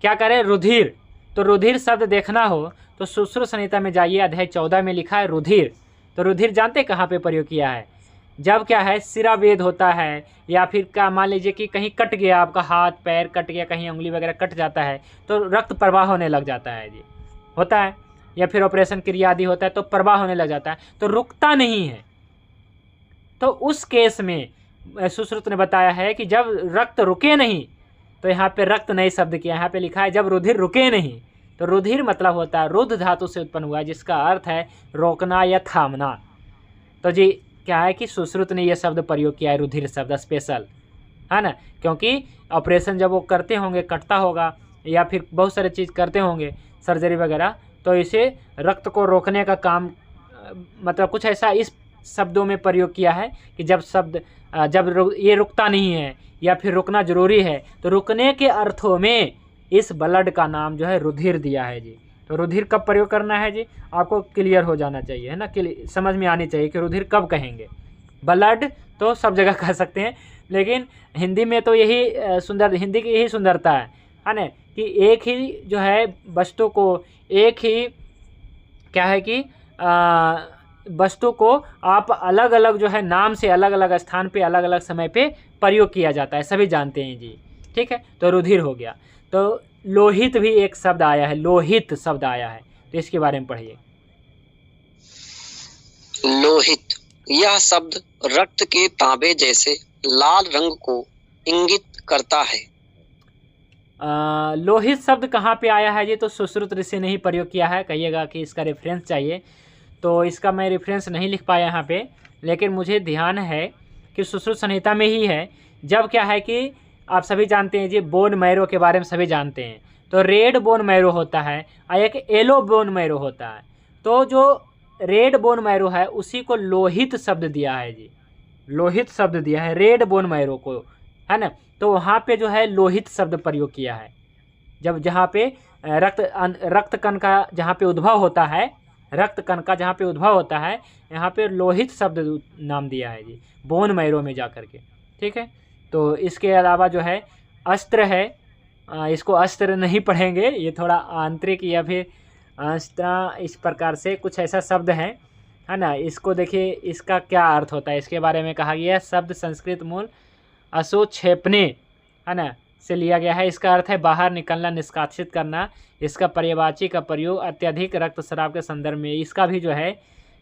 क्या करें, रुधिर, तो रुधिर शब्द देखना हो तो सुश्रुत संहिता में जाइए, अध्याय 14 में लिखा है रुधिर। तो रुधिर जानते कहाँ पे प्रयोग किया है, जब क्या है शिरावेद होता है, या फिर क्या मान लीजिए कि कहीं कट गया, आपका हाथ पैर कट गया, कहीं उंगली वगैरह कट जाता है, तो रक्त प्रवाह होने लग जाता है जी, होता है, या फिर ऑपरेशन क्रिया आदि होता है तो प्रवाह होने लग जाता है, तो रुकता नहीं है। तो उस केस में सुश्रुत ने बताया है कि जब रक्त रुके नहीं, तो यहाँ पे रक्त नहीं शब्द किया, यहाँ पे लिखा है जब रुधिर रुके नहीं। तो रुधिर मतलब होता है रुद्ध धातु से उत्पन्न हुआ, जिसका अर्थ है रोकना या थामना। तो जी क्या है कि सुश्रुत ने यह शब्द प्रयोग किया है, रुधिर शब्द स्पेशल, है ना, क्योंकि ऑपरेशन जब वो करते होंगे, कटता होगा या फिर बहुत सारे चीज़ करते होंगे सर्जरी वगैरह, तो इसे रक्त को रोकने का काम मतलब कुछ ऐसा इस शब्दों में प्रयोग किया है कि जब ये रुकता नहीं है या फिर रुकना जरूरी है, तो रुकने के अर्थों में इस ब्लड का नाम जो है रुधिर दिया है जी। तो रुधिर कब प्रयोग करना है जी, आपको क्लियर हो जाना चाहिए, है ना, समझ में आनी चाहिए कि रुधिर कब कहेंगे। ब्लड तो सब जगह कह सकते हैं, लेकिन हिंदी में तो यही हिंदी की यही सुंदरता है ना, कि एक ही जो है वस्तु को एक ही क्या है कि वस्तु को आप अलग अलग जो है नाम से अलग अलग स्थान पे अलग अलग समय पे प्रयोग किया जाता है, सभी जानते हैं जी। ठीक है, तो रुधिर हो गया। तो लोहित भी एक शब्द आया है, लोहित शब्द आया है, तो इसके बारे में पढ़िए। लोहित, यह शब्द रक्त के तांबे जैसे लाल रंग को इंगित करता है। लोहित शब्द कहाँ पे आया है जी, तो सुश्रुत ऋषि ने ही प्रयोग किया है। कहिएगा कि इसका रेफरेंस चाहिए, तो इसका मैं रेफरेंस नहीं लिख पाया यहाँ पे, लेकिन मुझे ध्यान है कि सुश्रुत संहिता में ही है। जब क्या है कि आप सभी जानते हैं जी, बोन मैरो के बारे में सभी जानते हैं, तो रेड बोन मैरो होता है और एक येलो बोन मैरो होता है। तो जो रेड बोन मैरो है उसी को लोहित शब्द दिया है जी, लोहित शब्द दिया है रेड बोन मैरो को, है ना। तो वहाँ पे जो है लोहित शब्द प्रयोग किया है, जहाँ पे रक्त कण का जहाँ पे उद्भव होता है, रक्त कण का जहाँ पे उद्भव होता है, यहाँ पे लोहित शब्द नाम दिया है जी, बोन मैरो में जा कर के। ठीक है, तो इसके अलावा जो है अस्त्र है, इसको अस्त्र नहीं पढ़ेंगे, ये थोड़ा आंतरिक या फिर इस प्रकार से कुछ ऐसा शब्द है ना। इसको देखिए, इसका क्या अर्थ होता है, इसके बारे में कहा गया है। शब्द संस्कृत मूल असुक्षेपणे, है ना, से लिया गया है। इसका अर्थ है बाहर निकलना, निष्कासित करना। इसका पर्यायवाची का प्रयोग अत्यधिक रक्तस्राव के संदर्भ में। इसका भी जो है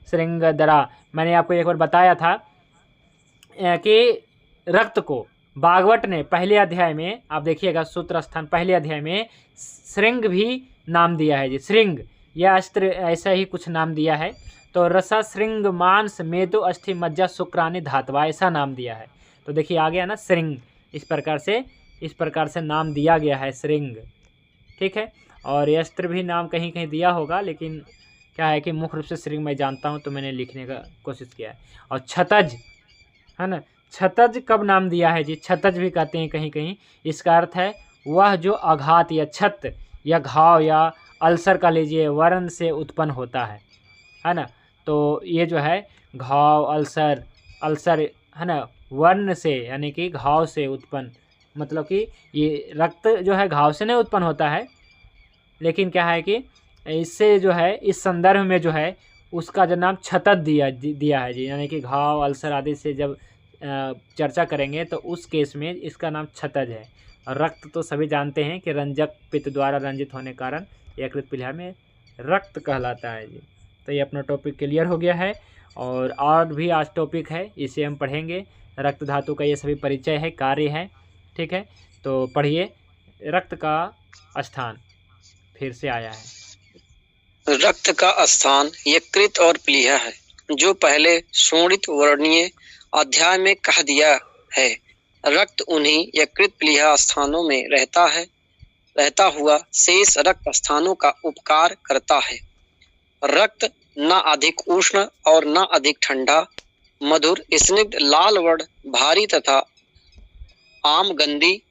श्रृंगदरा, मैंने आपको एक बार बताया था कि रक्त को भागवत ने पहले अध्याय में, आप देखिएगा सूत्र स्थान पहले अध्याय में श्रृंग भी नाम दिया है जी, श्रृंग या अस्त्र ऐसा ही कुछ नाम दिया है। तो रसा श्रृंग मांस मेदो अस्थि मज्जा शुक्रानि धातवा ऐसा नाम दिया है। तो देखिए आ गया ना श्रृंग, इस प्रकार से नाम दिया गया है श्रृंग। ठीक है, और ये अस्त्र भी नाम कहीं कहीं दिया होगा, लेकिन क्या है कि मुख्य रूप से श्रृंग मैं जानता हूँ तो मैंने लिखने का कोशिश किया है। और छतज, है ना, छतज कब नाम दिया है जी, छतज भी कहते हैं कहीं कहीं। इसका अर्थ है वह जो आघात या छत या घाव या अल्सर का लीजिए वर्ण से उत्पन्न होता है ना। तो ये जो है घाव, अल्सर है ना, वर्ण से यानी कि घाव से उत्पन्न, मतलब कि ये रक्त जो है घाव से नहीं उत्पन्न होता है, लेकिन क्या है कि इससे जो है इस संदर्भ में जो है उसका जो नाम छतज दिया है जी, यानी कि घाव, अल्सर आदि से जब चर्चा करेंगे तो उस केस में इसका नाम छतज है। और रक्त तो सभी जानते हैं कि रंजक पित्त द्वारा रंजित होने के कारण यकृत पीलिया में रक्त कहलाता है जी। तो ये अपना टॉपिक क्लियर हो गया है, और भी आज टॉपिक है, इसे हम पढ़ेंगे। रक्त धातु का ये सभी परिचय है, कार्य है। ठीक है, तो पढ़िए। रक्त का स्थान फिर से आया है। रक्त का स्थान यकृत और प्लीहा है, जो पहले शोणित वर्णीय अध्याय में कह दिया है। रक्त उन्हीं यकृत प्लीहा स्थानों में रहता हुआ शेष रक्त स्थानों का उपकार करता है। रक्त न अधिक उष्ण और न अधिक ठंडा, मधुर, स्निग्ध, लाल वर्ण, भारी तथा आमगंधी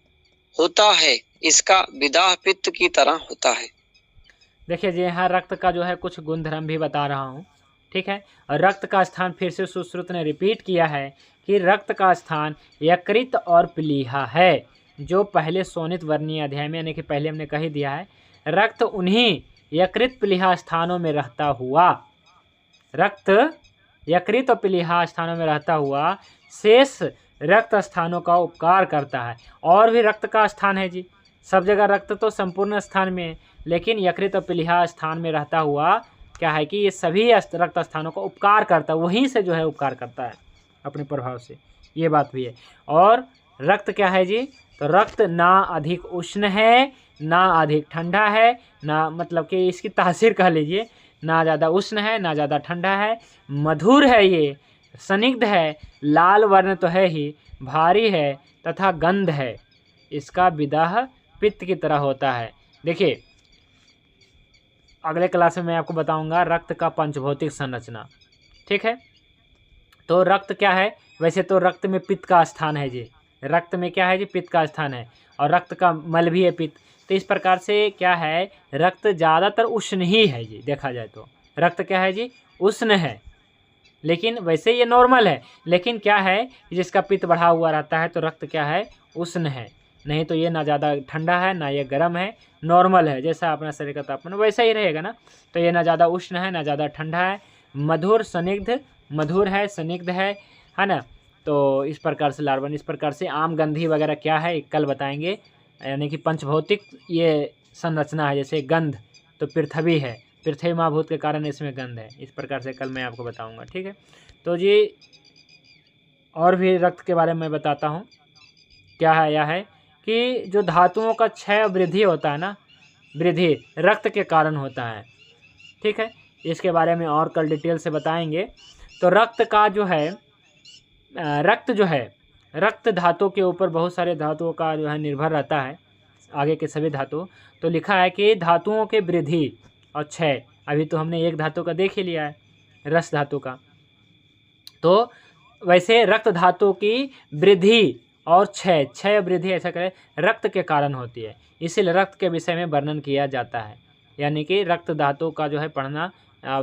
होता है। इसका विदाह पित्त की तरह होता है। देखिए जी, यहाँ रक्त का जो है कुछ गुणधर्म भी बता रहा हूँ। ठीक है, और रक्त का स्थान फिर से सुश्रुत ने रिपीट किया है कि रक्त का स्थान यकृत और प्लीहा है, जो पहले शोणित वर्णीय अध्याय में, यानी कि पहले हमने कह ही दिया है। रक्त उन्हीं यकृत प्लीहा स्थानों में रहता हुआ, रक्त यकृत और प्लीहा स्थानों में रहता हुआ शेष रक्त स्थानों का उपकार करता है। और भी रक्त का स्थान है जी, सब जगह रक्त तो संपूर्ण स्थान में, लेकिन यकृत और प्लीहा स्थान में रहता हुआ क्या है कि ये सभी रक्त स्थानों का उपकार करता है, वहीं से जो है उपकार करता है अपने प्रभाव से, ये बात भी है। और रक्त क्या है जी, तो रक्त ना अधिक उष्ण है ना अधिक ठंडा है, ना मतलब कि इसकी तासीर कह लीजिए, ना ज़्यादा उष्ण है ना ज़्यादा ठंडा है, मधुर है, ये स्निग्ध है, लाल वर्ण तो है ही, भारी है तथा गंध है, इसका विदाह पित्त की तरह होता है। देखिए अगले क्लास में मैं आपको बताऊंगा रक्त का पंचभौतिक संरचना, ठीक है। तो रक्त क्या है, वैसे तो रक्त में पित्त का स्थान है जी, रक्त में क्या है जी, पित्त का स्थान है, और रक्त का मल भी है पित्त। तो इस प्रकार से क्या है, रक्त ज़्यादातर उष्ण ही है जी, देखा जाए तो रक्त क्या है जी, उष्ण है, लेकिन वैसे ये नॉर्मल है, लेकिन क्या है जिसका पित्त बढ़ा हुआ रहता है तो रक्त क्या है, उष्ण है, नहीं तो ये ना ज़्यादा ठंडा है ना ये गर्म है, नॉर्मल है, जैसा अपना शरीर का तापमान वैसा ही रहेगा ना। तो ये ना ज़्यादा उष्ण है ना ज़्यादा ठंडा है, मधुर स्निग्ध, मधुर है स्निग्ध है ना। तो इस प्रकार से लार्वन, इस प्रकार से आम गंधी वगैरह क्या है कल बताएंगे, यानी कि पंचभौतिक ये संरचना है। जैसे गंध तो पृथ्वी है, पृथ्वी महाभूत के कारण इसमें गंध है, इस प्रकार से कल मैं आपको बताऊंगा, ठीक है। तो जी और भी रक्त के बारे में बताता हूँ, क्या है, यह है कि जो धातुओं का क्षय वृद्धि होता है ना, वृद्धि रक्त के कारण होता है, ठीक है। इसके बारे में और कल डिटेल से बताएंगे। तो रक्त का जो है, रक्त जो है, रक्त धातु के ऊपर बहुत सारे धातुओं का जो है निर्भर रहता है, आगे के सभी धातु। तो लिखा है कि धातुओं के वृद्धि और क्षय, अभी तो हमने एक धातु का देख ही लिया है, रस धातु का। तो वैसे रक्त धातु की वृद्धि और क्षय, क्षय वृद्धि ऐसा करें रक्त के कारण होती है, इसीलिए रक्त के विषय में वर्णन किया जाता है। यानी कि रक्त धातु का जो है पढ़ना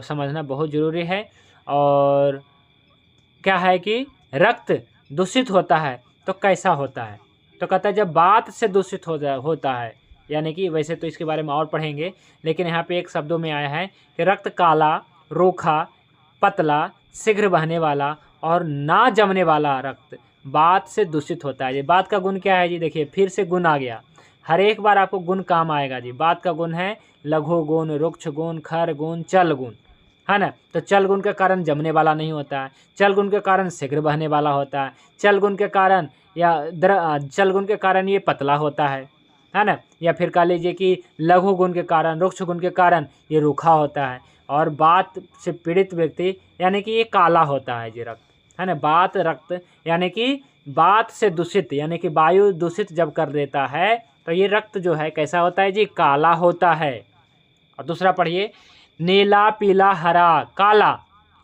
समझना बहुत ज़रूरी है। और क्या है कि रक्त दूषित होता है तो कैसा होता है, तो कहता है जब बात से दूषित होता है, यानी कि वैसे तो इसके बारे में और पढ़ेंगे, लेकिन यहाँ पे एक शब्दों में आया है कि रक्त काला, रूखा, पतला, शीघ्र बहने वाला और ना जमने वाला रक्त बात से दूषित होता है। ये बात का गुण क्या है जी, देखिए फिर से गुण आ गया, हर एक बार आपको गुण काम आएगा जी। बात का गुण है लघु गुण, रुक्ष गुण, खर गुण, चल गुण, है ना। तो चल गुण के कारण जमने वाला नहीं होता है, चल गुण के कारण शीघ्र बहने वाला होता है, चल गुण के कारण चल गुण के कारण ये पतला होता है ना। या फिर कह लीजिए कि लघु गुण के कारण, रुक्ष गुण के कारण ये रूखा होता है। और बात से पीड़ित व्यक्ति यानी कि ये काला होता है जी रक्त, है ना। बात रक्त यानी कि बात से दूषित, यानी कि वायु दूषित जब कर देता है तो ये रक्त जो है कैसा होता है जी, काला होता है। और दूसरा पढ़िए, नीला, पीला, हरा, काला,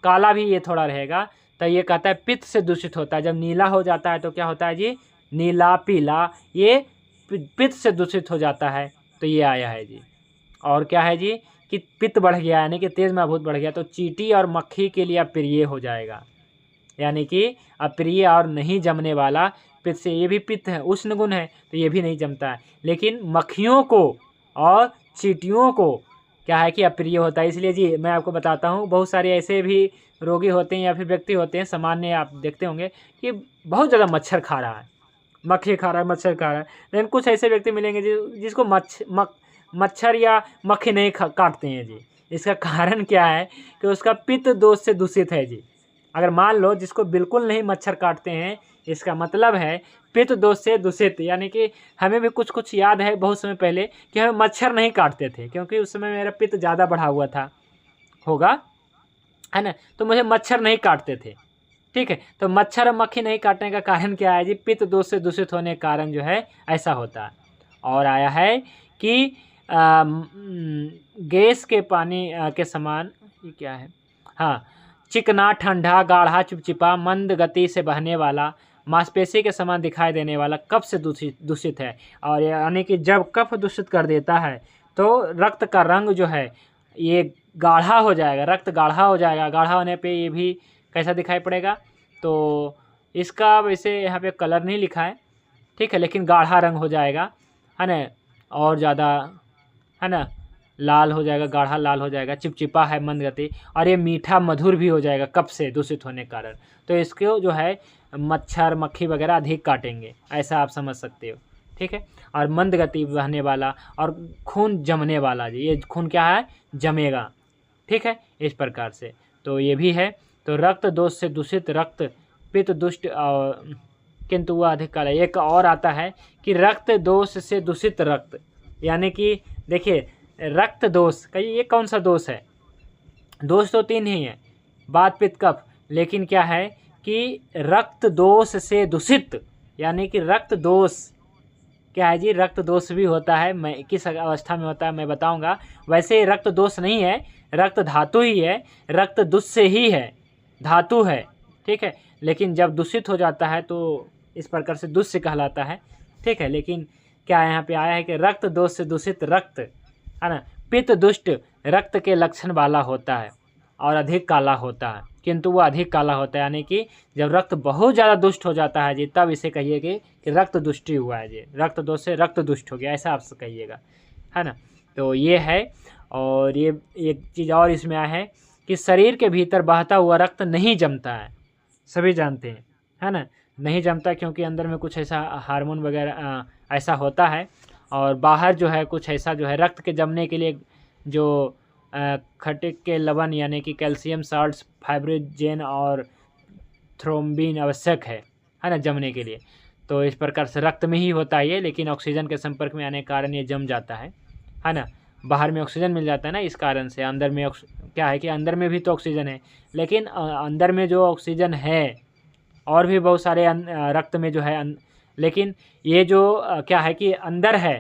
काला भी ये थोड़ा रहेगा, तो ये कहता है पित्त से दूषित होता है। जब नीला हो जाता है तो क्या होता है जी, नीला पीला, ये पित्त से दूषित हो जाता है, तो ये आया है जी। और क्या है जी कि पित्त बढ़ गया यानी कि तेज महाभूत बढ़ गया तो चींटी और मक्खी के लिए अप्रिय हो जाएगा, यानी कि अप्रिय और नहीं जमने वाला पित्त से, ये भी पित्त है, उष्ण गुण है तो ये भी नहीं जमता है। लेकिन मक्खियों को और चींटियों को क्या है कि अप्रिय होता है। इसलिए जी मैं आपको बताता हूँ, बहुत सारे ऐसे भी रोगी होते हैं या फिर व्यक्ति होते हैं, सामान्य आप देखते होंगे कि बहुत ज़्यादा मच्छर खा रहा है, मक्खी खा रहा है, मच्छर खा रहा है, लेकिन कुछ ऐसे व्यक्ति मिलेंगे जिसको मच्छर या मक्खी नहीं काटते हैं जी। इसका कारण क्या है कि उसका पित्त दोष से दूषित है जी। अगर मान लो जिसको बिल्कुल नहीं मच्छर काटते हैं, इसका मतलब है पित्त दोष से दूषित। यानी कि हमें भी कुछ कुछ याद है बहुत समय पहले कि हमें मच्छर नहीं काटते थे, क्योंकि उस समय मेरा पित्त ज़्यादा बढ़ा हुआ था होगा, है ना, तो मुझे मच्छर नहीं काटते थे, ठीक है। तो मच्छर और मक्खी नहीं काटने का कारण क्या है जी, पित्त दोष से दूषित होने के कारण जो है ऐसा होता है। और आया है कि गैस के पानी के समान, ये क्या है, हाँ, चिकना, ठंडा, गाढ़ा, चिपचिपा, मंद गति से बहने वाला, मांसपेशी के समान दिखाई देने वाला कफ से दूषित है। और यानी कि जब कफ दूषित कर देता है तो रक्त का रंग जो है ये गाढ़ा हो जाएगा, रक्त गाढ़ा हो जाएगा। गाढ़ा होने पे ये भी कैसा दिखाई पड़ेगा, तो इसका वैसे यहाँ पे कलर नहीं लिखा है, ठीक है, लेकिन गाढ़ा रंग हो जाएगा, है ना, और ज़्यादा, है ना, लाल हो जाएगा, गाढ़ा लाल हो जाएगा, चिपचिपा है, मंद गति, और ये मीठा मधुर भी हो जाएगा कफ से दूषित होने के कारण। तो इसको जो है मच्छर मक्खी वगैरह अधिक काटेंगे, ऐसा आप समझ सकते हो, ठीक है। और मंद गति बहने वाला और खून जमने वाला जी, ये खून क्या है, जमेगा, ठीक है, इस प्रकार से। तो ये भी है। तो रक्त दोष से दूषित रक्त पित्त दुष्ट किंतु वह अधिक काला। एक और आता है कि रक्त दोष से दूषित रक्त, यानी कि देखिए रक्त दोष का ये कौन सा दोष है? दोष तो 3 ही है, वात पित्त कफ, लेकिन क्या है कि रक्त दोष से दूषित, यानी कि रक्त दोष क्या है जी? रक्त दोष भी होता है, मैं किस अवस्था में होता है मैं बताऊंगा। वैसे रक्त दोष नहीं है, रक्त धातु ही है, रक्त दुष्य ही है, धातु है, ठीक है। लेकिन जब दूषित हो जाता है तो इस प्रकार से दुष्य कहलाता है, ठीक है। लेकिन क्या यहाँ पे आया है कि रक्त दोष से दूषित रक्त, है ना, पित्त दुष्ट रक्त के लक्षण वाला होता है और अधिक काला होता है, किंतु वो अधिक काला होता है, यानी कि जब रक्त बहुत ज़्यादा दुष्ट हो जाता है जी, तब इसे कहिए कि रक्त दुष्टि हुआ है जी, रक्त दोष से रक्त दुष्ट हो गया, ऐसा आप कहिएगा, है ना। तो ये है। और ये एक चीज़ और इसमें आया है कि शरीर के भीतर बहता हुआ रक्त नहीं जमता है, सभी जानते हैं, है ना, नहीं जमता, क्योंकि अंदर में कुछ ऐसा हार्मोन वगैरह ऐसा होता है, और बाहर जो है कुछ ऐसा जो है रक्त के जमने के लिए जो खटिक के लवण यानी कि कैल्शियम साल्ट्स, फाइब्रोजेन और थ्रोम्बिन आवश्यक है ना, जमने के लिए। तो इस प्रकार से रक्त में ही होता है ये, लेकिन ऑक्सीजन के संपर्क में आने के कारण ये जम जाता है ना। बाहर में ऑक्सीजन मिल जाता है ना, इस कारण से। अंदर में क्या है कि अंदर में भी तो ऑक्सीजन है, लेकिन अंदर में जो ऑक्सीजन है और भी बहुत सारे रक्त में जो है, लेकिन ये जो क्या है कि अंदर है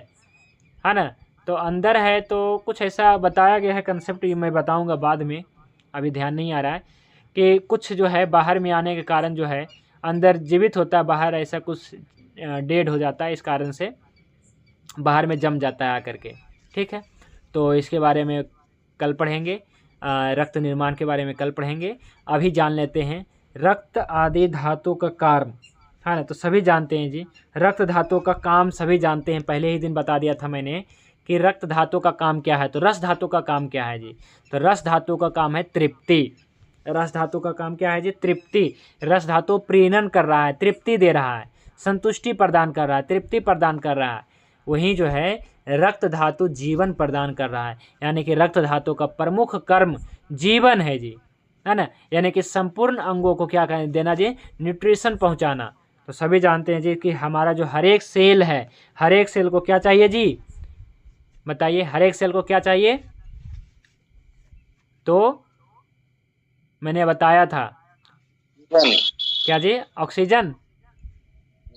ना, तो अंदर है तो कुछ ऐसा बताया गया है कंसेप्ट, ये मैं बताऊंगा बाद में, अभी ध्यान नहीं आ रहा है, कि कुछ जो है बाहर में आने के कारण जो है अंदर जीवित होता है, बाहर ऐसा कुछ डेड हो जाता है, इस कारण से बाहर में जम जाता है आकर के, ठीक है। तो इसके बारे में कल पढ़ेंगे, रक्त निर्माण के बारे में कल पढ़ेंगे। अभी जान लेते हैं रक्त आदि धातु का कार्य, है ना। तो सभी जानते हैं जी, रक्त धातु का काम सभी जानते हैं, पहले ही दिन बता दिया था मैंने कि रक्त धातु का काम क्या है। तो रस धातु का काम क्या है जी? तो रस धातु का काम है तृप्ति। रस धातु का काम क्या है जी? तृप्ति। रस धातु प्रीणन कर रहा है, तृप्ति दे रहा है, संतुष्टि प्रदान कर रहा है, तृप्ति प्रदान कर रहा है। वहीं जो है रक्त धातु जीवन प्रदान कर रहा है, यानी कि रक्त धातु का प्रमुख कर्म जीवन है जी, है ना। यानी कि संपूर्ण अंगों को क्या कहना देना जी? न्यूट्रिशन पहुंचाना। तो सभी जानते हैं जी कि हमारा जो हर एक सेल है, हर एक सेल को क्या चाहिए जी? बताइए, हर एक सेल को क्या चाहिए? तो मैंने बताया था क्या जी? ऑक्सीजन,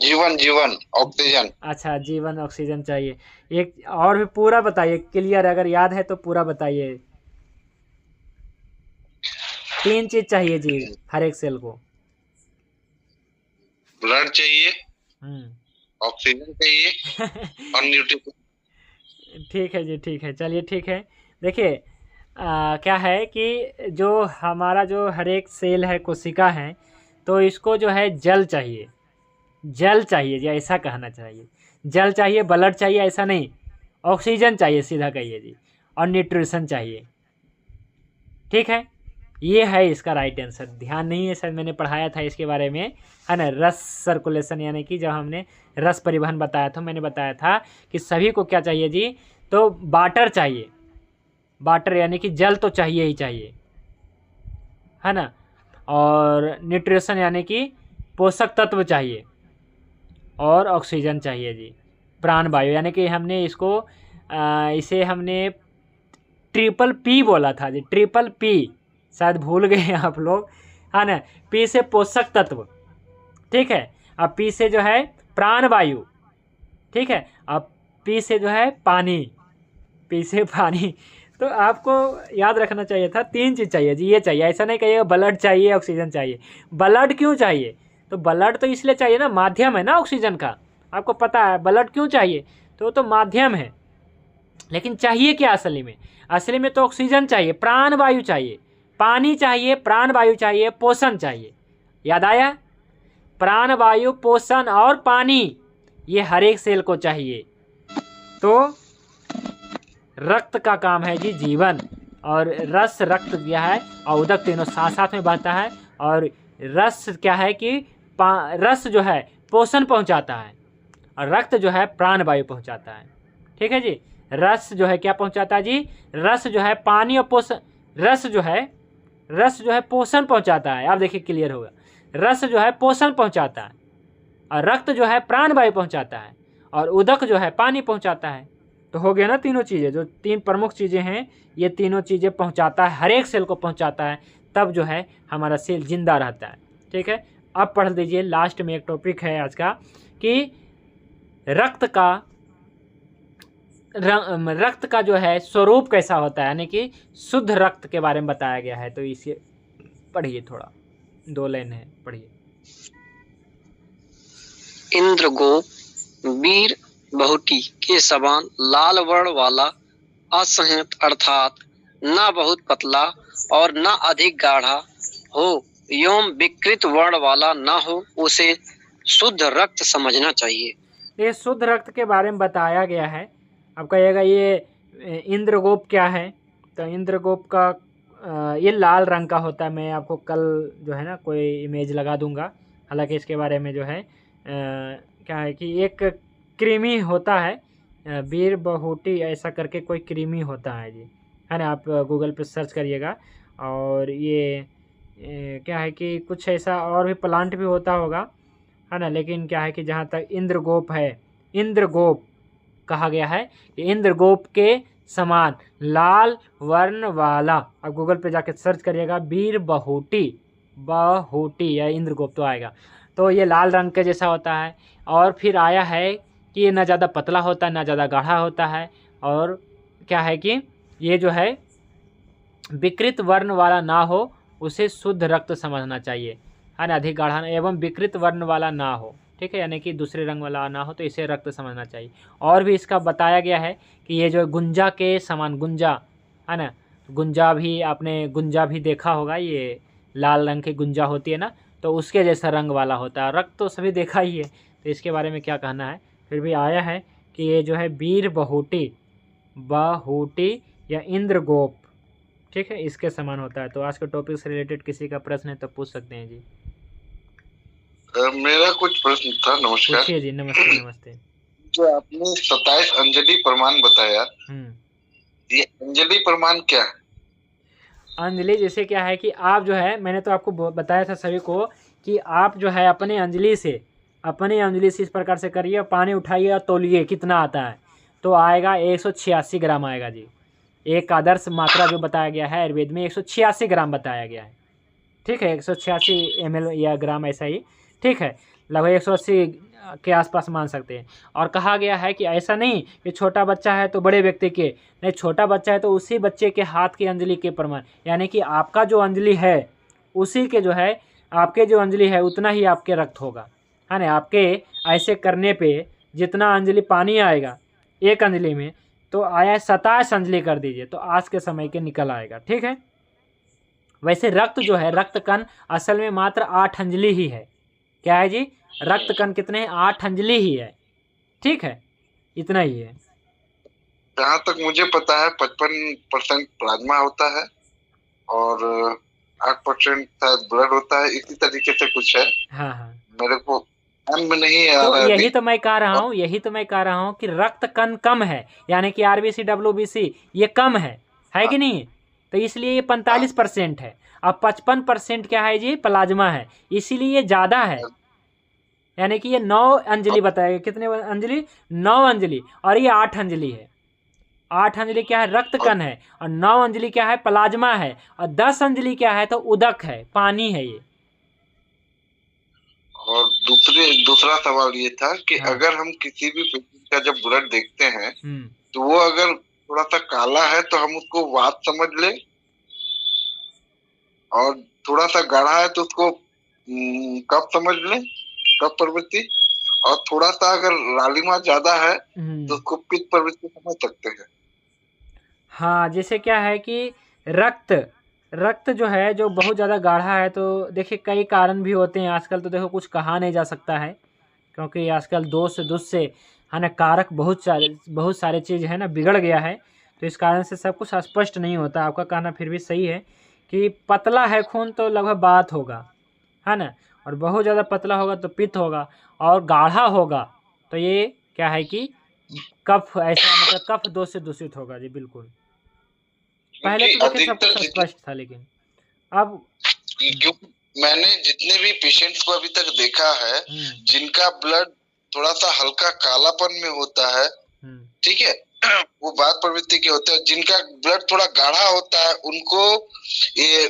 जीवन, जीवन ऑक्सीजन। अच्छा, जीवन ऑक्सीजन चाहिए। एक और भी पूरा बताइए, क्लियर, अगर याद है तो पूरा बताइए। 3 चीज चाहिए जी हर एक सेल को। ब्लड चाहिए, ऑक्सीजन चाहिए और न्यूट्रिशन। ठीक है जी, ठीक है, चलिए ठीक है। देखिए क्या है कि जो हमारा जो हर एक सेल है, कोशिका है, तो इसको जो है जल चाहिए, जल चाहिए जी, ऐसा कहना चाहिए। जल चाहिए, ब्लड चाहिए ऐसा नहीं, ऑक्सीजन चाहिए सीधा कहिए जी, और न्यूट्रिशन चाहिए, ठीक है। ये है इसका राइट आंसर। ध्यान नहीं है सर, मैंने पढ़ाया था इसके बारे में, है ना। रस सर्कुलेशन, यानी कि जब हमने रस परिवहन बताया था, मैंने बताया था कि सभी को क्या चाहिए जी? तो वाटर चाहिए, वाटर यानी कि जल तो चाहिए ही चाहिए, है ना। और न्यूट्रिशन यानी कि पोषक तत्व चाहिए, और ऑक्सीजन चाहिए जी, प्राण वायु। यानी कि हमने इसको इसे हमने ट्रिपल पी बोला था जी, ट्रिपल पी, शायद भूल गए आप लोग, है ना। पी से पोषक तत्व, ठीक है। अब पी से जो है प्राण वायु, ठीक है। अब पी से जो है पानी, पी से पानी। तो आपको याद रखना चाहिए था 3 चीज़ चाहिए जी, ये चाहिए, ऐसा नहीं कहिएगा ब्लड चाहिए ऑक्सीजन चाहिए। ब्लड क्यों चाहिए? तो ब्लड तो इसलिए चाहिए ना, माध्यम है ना ऑक्सीजन का, आपको पता है। ब्लड क्यों चाहिए? तो माध्यम है, लेकिन चाहिए क्या असली में? असली में तो ऑक्सीजन चाहिए, प्राण वायु चाहिए, पानी चाहिए, प्राण वायु चाहिए, पोषण चाहिए। याद आया? प्राण वायु, पोषण और पानी, ये हर एक सेल को चाहिए। तो रक्त का काम है जी जीवन, और रस, रक्त क्या है, और उदक, तीनों साथ साथ में बहता है। और रस क्या है कि रस जो है पोषण पहुंचाता है, और रक्त जो है प्राण वायु पहुंचाता है, ठीक है जी। रस जो है क्या पहुंचाता है जी? रस जो है पानी और पोषण, रस जो है पोषण पहुंचाता है। आप देखिए क्लियर होगा, रस जो है पोषण पहुंचाता है, और रक्त जो है प्राणवायु पहुंचाता है, और उदक जो है पानी पहुंचाता है। तो हो गया ना तीनों चीज़ें, जो तीन प्रमुख चीज़ें हैं, ये तीनों चीज़ें पहुंचाता है, हर एक सेल को पहुंचाता है, तब जो है हमारा सेल जिंदा रहता है। ठीक है, अब पढ़ लीजिए, लास्ट में एक टॉपिक है आज का कि रक्त का जो है स्वरूप कैसा होता है, यानी कि शुद्ध रक्त के बारे में बताया गया है। तो इसे पढ़िए, थोड़ा 2 लाइन है, पढ़िए। इंद्रगोप वीर बहुटी के समान लाल वर्ण वाला असंयत अर्थात न बहुत पतला और न अधिक गाढ़ा हो एवं विकृत वर्ण वाला न हो, उसे शुद्ध रक्त समझना चाहिए। ये शुद्ध रक्त के बारे में बताया गया है। अब कहिएगा ये इंद्रगोप क्या है, तो इंद्रगोप का ये लाल रंग का होता है। मैं आपको कल जो है ना कोई इमेज लगा दूंगा। हालांकि इसके बारे में जो है क्या है कि एक कृमि होता है, वीर बहुटी ऐसा करके कोई कृमि होता है जी, है ना, आप गूगल पे सर्च करिएगा। और ये क्या है कि कुछ ऐसा और भी प्लांट भी होता होगा, है ना, लेकिन क्या है कि जहाँ तक इंद्रगोप है, इंद्रगोप कहा गया है कि इंद्रगोप के समान लाल वर्ण वाला, अब गूगल पे जाके सर्च करिएगा वीर बहुटी या इंद्रगोप तो आएगा। तो ये लाल रंग के जैसा होता है, और फिर आया है कि ये ना ज़्यादा पतला होता है ना ज़्यादा गाढ़ा होता है, और क्या है कि ये जो है विकृत वर्ण वाला ना हो, उसे शुद्ध रक्त समझना चाहिए, है ना, अधिक गाढ़ा एवं विकृत वर्ण वाला ना हो। ठीक है, यानी कि दूसरे रंग वाला ना हो, तो इसे रक्त समझना चाहिए। और भी इसका बताया गया है कि ये जो गुंजा के समान, गुंजा है ना, गुंजा भी आपने गुंजा भी देखा होगा, ये लाल रंग की गुंजा होती है ना, तो उसके जैसा रंग वाला होता है। रक्त तो सभी देखा ही है, तो इसके बारे में क्या कहना है। फिर भी आया है कि ये जो है वीर बहुटी या इंद्रगोप, ठीक है, इसके समान होता है। तो आज के टॉपिक से रिलेटेड किसी का प्रश्न है तो पूछ सकते हैं जी। मेरा कुछ प्रश्न था। नमस्कार। पूछिए जी। नमस्ते। नमस्ते। जो आपने 27 अंजलि प्रमाण बताया, ये अंजलि प्रमाण क्या है? अंजलि जैसे क्या है कि आप जो है, मैंने तो आपको बताया था सभी को कि आप जो है अपने अंजलि से इस प्रकार से करिए, पानी उठाइए और तोलिए कितना आता है, तो आएगा 186 ग्राम आएगा जी। एक आदर्श मात्रा जो बताया गया है आयुर्वेद में 186 ग्राम बताया गया है। ठीक है, 186 ml या ग्राम ऐसा ही, ठीक है, लगभग 180 के आसपास मान सकते हैं। और कहा गया है कि ऐसा नहीं कि छोटा बच्चा है तो बड़े व्यक्ति के, नहीं, छोटा बच्चा है तो उसी बच्चे के हाथ की अंजलि के प्रमाण, यानी कि आपका जो अंजलि है उसी के जो है, आपके जो अंजलि है उतना ही आपके रक्त होगा, है ना। आपके ऐसे करने पे जितना अंजलि पानी आएगा एक अंजलि में, तो आया 27 अंजलि कर दीजिए तो आज के समय के निकल आएगा। ठीक है, वैसे रक्त जो है, रक्त कण असल में मात्र 8 अंजलि ही है। क्या है जी, रक्त कण कितने हैं? 8 अंजलि ही है। ठीक है, इतना ही है। जहाँ तक मुझे पता है 55% प्लाज्मा होता है और 8% ब्लड होता है, इसी तरीके से कुछ है। हाँ हाँ, मेरे को ध्यान में नहीं आ तो रहा है यही अभी। तो मैं कह रहा हूँ, कि रक्त कण कम है, यानी कि आरबीसी डब्ल्यूबीसी ये कम है कि नहीं, तो इसलिए ये 45% है। अब 55% क्या है जी, प्लाज्मा है, इसीलिए ये ज़्यादा है। यानी कि ये 9 अंजलि बताएगा, कितने अंजलि? 9 अंजलि, और ये 8 अंजलि है। 8 अंजलि क्या है? रक्त कण है। और 9 अंजलि क्या है? प्लाज्मा है। और 10 अंजलि क्या है? तो उदक है, पानी है ये। और दूसरा सवाल ये था कि अगर हम किसी भी पेशेंट का जब ब्लड देखते हैं तो वो अगर थोड़ा सा काला है तो हम उसको वात समझ ले, और थोड़ा सा गाढ़ा है तो उसको कफ समझ ले, कफ प्रवृत्ति, और थोड़ा सा अगर लालिमा ज्यादा है तो उसको पित्त प्रवृत्ति समझ सकते हैं। हाँ, जैसे क्या है कि रक्त जो है, जो बहुत ज़्यादा गाढ़ा है, तो देखिए कई कारण भी होते हैं। आजकल तो देखो कुछ कहा नहीं जा सकता है, क्योंकि आजकल दूध से है ना कारक बहुत सारे चीज़ है ना बिगड़ गया है, तो इस कारण से सब कुछ स्पष्ट नहीं होता। आपका कहना फिर भी सही है कि पतला है खून तो लगभग बात होगा, है ना, और बहुत ज़्यादा पतला होगा तो पित्त होगा, और गाढ़ा होगा तो ये क्या है कि कफ, ऐसा मतलब कफ दोष से दूषित होगा जी। बिल्कुल, पहले तो देखिए सब कुछ स्पष्ट था, लेकिन अब क्योंकि मैंने जितने भी पेशेंट्स को अभी तक देखा है, जिनका ब्लड थोड़ा सा हल्का कालापन में होता है, ठीक है, वो बात प्रवृत्ति के होते हैं। जिनका ब्लड थोड़ा गाढ़ा होता है उनको ये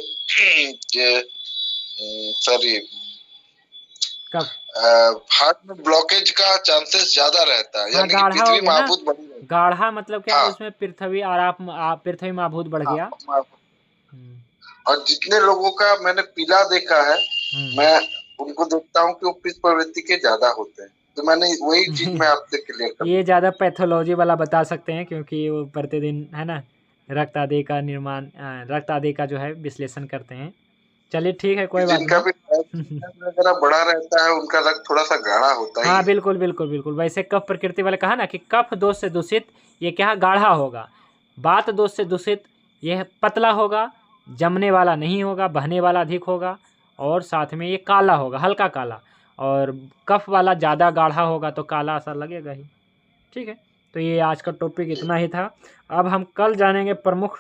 सॉरी हार्ट में ब्लॉकेज का चांसेस ज्यादा रहता है, यानी कि पृथ्वी माभूत बढ़ गई। गाढ़ा मतलब क्या है? उसमें पृथ्वी माभूत बढ़ गया। और जितने लोगों का मैंने पीला देखा है, मैं उनको देखता हूँ कि वो पित्त प्रवृत्ति के ज्यादा होते हैं। तो मैंने वही चीज मैं आपसे क्लियर कर ये ज्यादा पैथोलॉजी वाला बता सकते हैं, क्योंकि वो प्रतिदिन है ना रक्त आदि का जो है विश्लेषण करते हैं। चलिए ठीक है, कोई बात नहीं। जिनका भी वगैरह बड़ा रहता है उनका रक्त थोड़ा सा गाढ़ा होता है। हाँ बिल्कुल बिल्कुल बिल्कुल। वैसे कफ प्रकृति वाले कहा ना कि कफ दोष से दूषित ये क्या गाढ़ा होगा, बात दोष से दूषित यह पतला होगा, जमने वाला नहीं होगा, बहने वाला अधिक होगा, और साथ में ये काला होगा, हल्का काला। और कफ वाला ज़्यादा गाढ़ा होगा तो काला असर लगेगा ही। ठीक है, तो ये आज का टॉपिक इतना ही था। अब हम कल जानेंगे प्रमुख,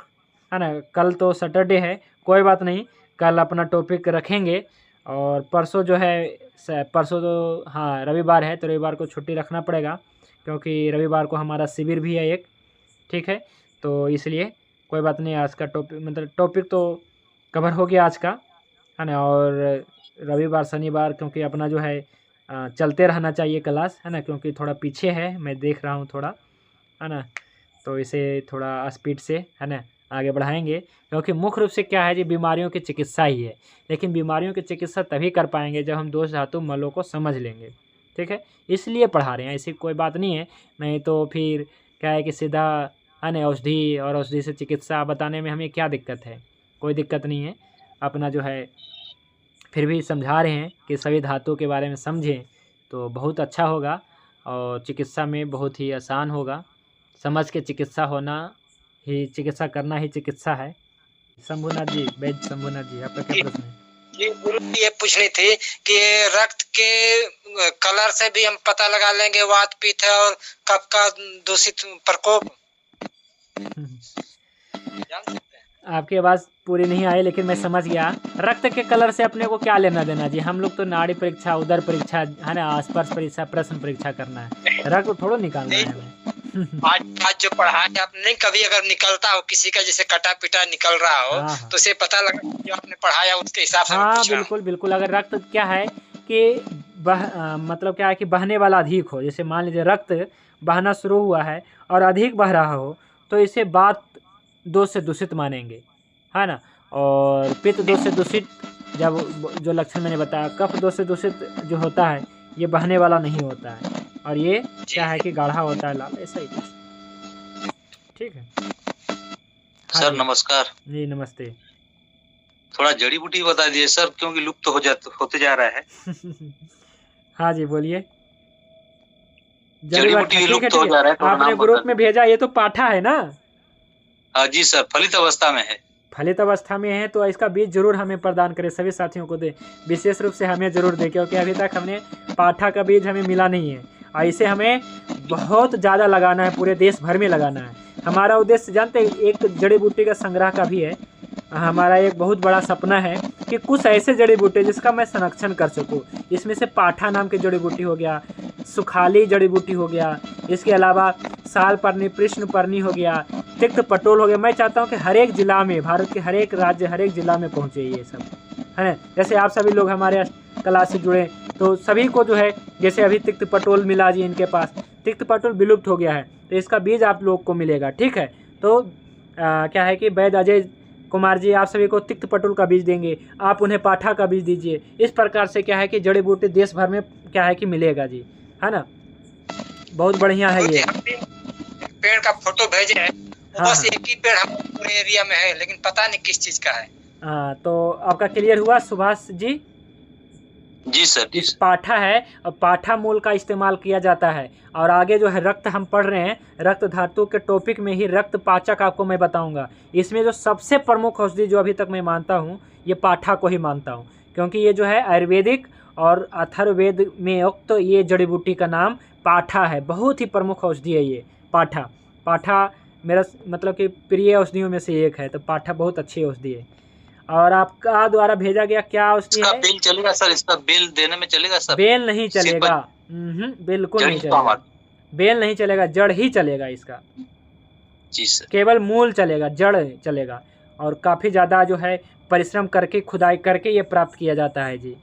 है ना। कल तो सैटरडे है, कोई बात नहीं, कल अपना टॉपिक रखेंगे। और परसों जो है, परसों तो हाँ रविवार है, तो रविवार को छुट्टी रखना पड़ेगा, क्योंकि रविवार को हमारा शिविर भी है एक। ठीक है, तो इसलिए कोई बात नहीं, आज का टॉपिक तो कवर हो गया आज का, है ना। और रविवार शनिवार क्योंकि अपना जो है चलते रहना चाहिए क्लास, है ना, क्योंकि थोड़ा पीछे है, मैं देख रहा हूँ थोड़ा, है ना। तो इसे थोड़ा स्पीड से, है ना, आगे बढ़ाएंगे, क्योंकि मुख्य रूप से क्या है जी, बीमारियों की चिकित्सा ही है। लेकिन बीमारियों की चिकित्सा तभी कर पाएंगे जब हम दोष धातु मलों को समझ लेंगे। ठीक है, इसलिए पढ़ा रहे हैं, ऐसी कोई बात नहीं है। नहीं तो फिर क्या है कि सीधा, है ना, औषधि और औषधि से चिकित्सा बताने में हमें क्या दिक्कत है? कोई दिक्कत नहीं है। अपना जो है फिर भी समझा रहे हैं कि सभी धातुओं के बारे में समझें तो बहुत अच्छा होगा, और चिकित्सा में बहुत ही आसान होगा। समझ के चिकित्सा होना ही, चिकित्सा करना ही चिकित्सा है। शंभुनाथ जी, वैद्य शंभुनाथ जी, आपका क्या प्रश्न है? ये गुरु जी ये पूछनी थी कि रक्त के कलर से भी हम पता लगा लेंगे वात पित्त है और कफ का दूषित प्रकोप जान सकते हैं? आपकी आवाज़ पूरी नहीं आई, लेकिन मैं समझ गया। रक्त के कलर से अपने को क्या लेना देना जी? हम लोग तो नाड़ी परीक्षा, उदर परीक्षा, है ना, स्पर्श परीक्षा, प्रश्न परीक्षा करना है, रक्त थोड़ा निकालना है हमें। आज जो पढ़ा है आपने, कभी अगर निकलता हो किसी का, जैसे कटा पिटा निकल रहा हो, तो उसे पता लगा जो आपने पढ़ाया उसके हिसाब से। हाँ बिल्कुल बिल्कुल। अगर रक्त क्या है कि मतलब क्या है कि बहने वाला अधिक हो, जैसे मान लीजिए रक्त बहना शुरू हुआ है और अधिक बह रहा हो, तो इसे बात दोष से दूषित मानेंगे, है ना। और पित्त दोष से दूषित, जब जो लक्षण मैंने बताया, कफ दोष से दूषित जो होता है ये बहने वाला नहीं होता है, और ये क्या है कि गाढ़ा होता है, लाल, ऐसा ही कुछ। ठीक है सर, नमस्कार जी। नमस्ते। थोड़ा जड़ी बूटी बता दिए सर, क्योंकि लुप्त होते जा रहा है। हाँ जी, बोलिए। जड़ी बूटी लुप्त हो जा रहा है, आपने ग्रुप में भेजा, ये तो पाठा है ना? हाँ जी सर, फलित अवस्था में है। फलित अवस्था में है, तो इसका बीज जरूर हमें प्रदान करें, सभी साथियों को दे, विशेष रूप से हमें जरूर दे, क्योंकि अभी तक हमने पाठा का बीज हमें मिला नहीं है, और इसे हमें बहुत ज़्यादा लगाना है, पूरे देश भर में लगाना है। हमारा उद्देश्य जानते हैं, एक जड़ी बूटी का संग्रह का भी है। हमारा एक बहुत बड़ा सपना है कि कुछ ऐसे जड़ी बूटी जिसका मैं संरक्षण कर सकूं। इसमें से पाठा नाम की जड़ी बूटी हो गया, सुखाली जड़ी बूटी हो गया, इसके अलावा सालपर्णी, कृष्णपर्णी हो गया, तिक्त पटोल हो गया। मैं चाहता हूं कि हर एक जिला में, भारत के हर एक राज्य, हर एक जिला में पहुंचे ये सब, है ना। जैसे आप सभी लोग हमारे क्लास से जुड़े, तो सभी को जो है, जैसे अभी तिक्त पटोल मिला जी इनके पास, तिक्त पटोल विलुप्त हो गया है, तो इसका बीज आप लोग को मिलेगा। ठीक है, तो क्या है कि वैद्य अजय कुमार जी आप सभी को तिक्त पटोल का बीज देंगे, आप उन्हें पाठा का बीज दीजिए। इस प्रकार से क्या है कि जड़ी बूटी देश भर में क्या है कि मिलेगा जी, है ना। बहुत बढ़िया है ये। पेड़ का फोटो भेजे हैं, बस एक ही पेड़ हम पूरे एरिया में है, लेकिन पता नहीं किस चीज का है। हाँ, तो आपका क्लियर हुआ सुभाष जी? जी सर। इस पाठा है, और पाठा मूल का इस्तेमाल किया जाता है। और आगे जो है रक्त हम पढ़ रहे हैं, रक्त धातु के टॉपिक में ही रक्त पाचक आपको मैं बताऊंगा। इसमें जो सबसे प्रमुख औषधि जो अभी तक मैं मानता हूँ, ये पाठा को ही मानता हूँ, क्योंकि ये जो है आयुर्वेदिक और अथर्ववेद में उक्त ये जड़ी बूटी का नाम पाठा है। बहुत ही प्रमुख औषधि है ये पाठा। पाठा मेरा मतलब कि प्रिय औषधियों में से एक है, तो पाठा बहुत अच्छी औषधि है। और आपका द्वारा भेजा गया क्या औषधि इसका है? बिल चलेगा सर? इसका बिल देने में चलेगा सर? बेल नहीं सिर्फ चलेगा, बिल्कुल जड़ नहीं ही काम चलेगा, आती बेल नहीं चलेगा, जड़ ही चलेगा इसका, जी सर। केवल मूल चलेगा, जड़ चलेगा। और काफ़ी ज़्यादा जो है परिश्रम करके, खुदाई करके ये प्राप्त किया जाता है जी।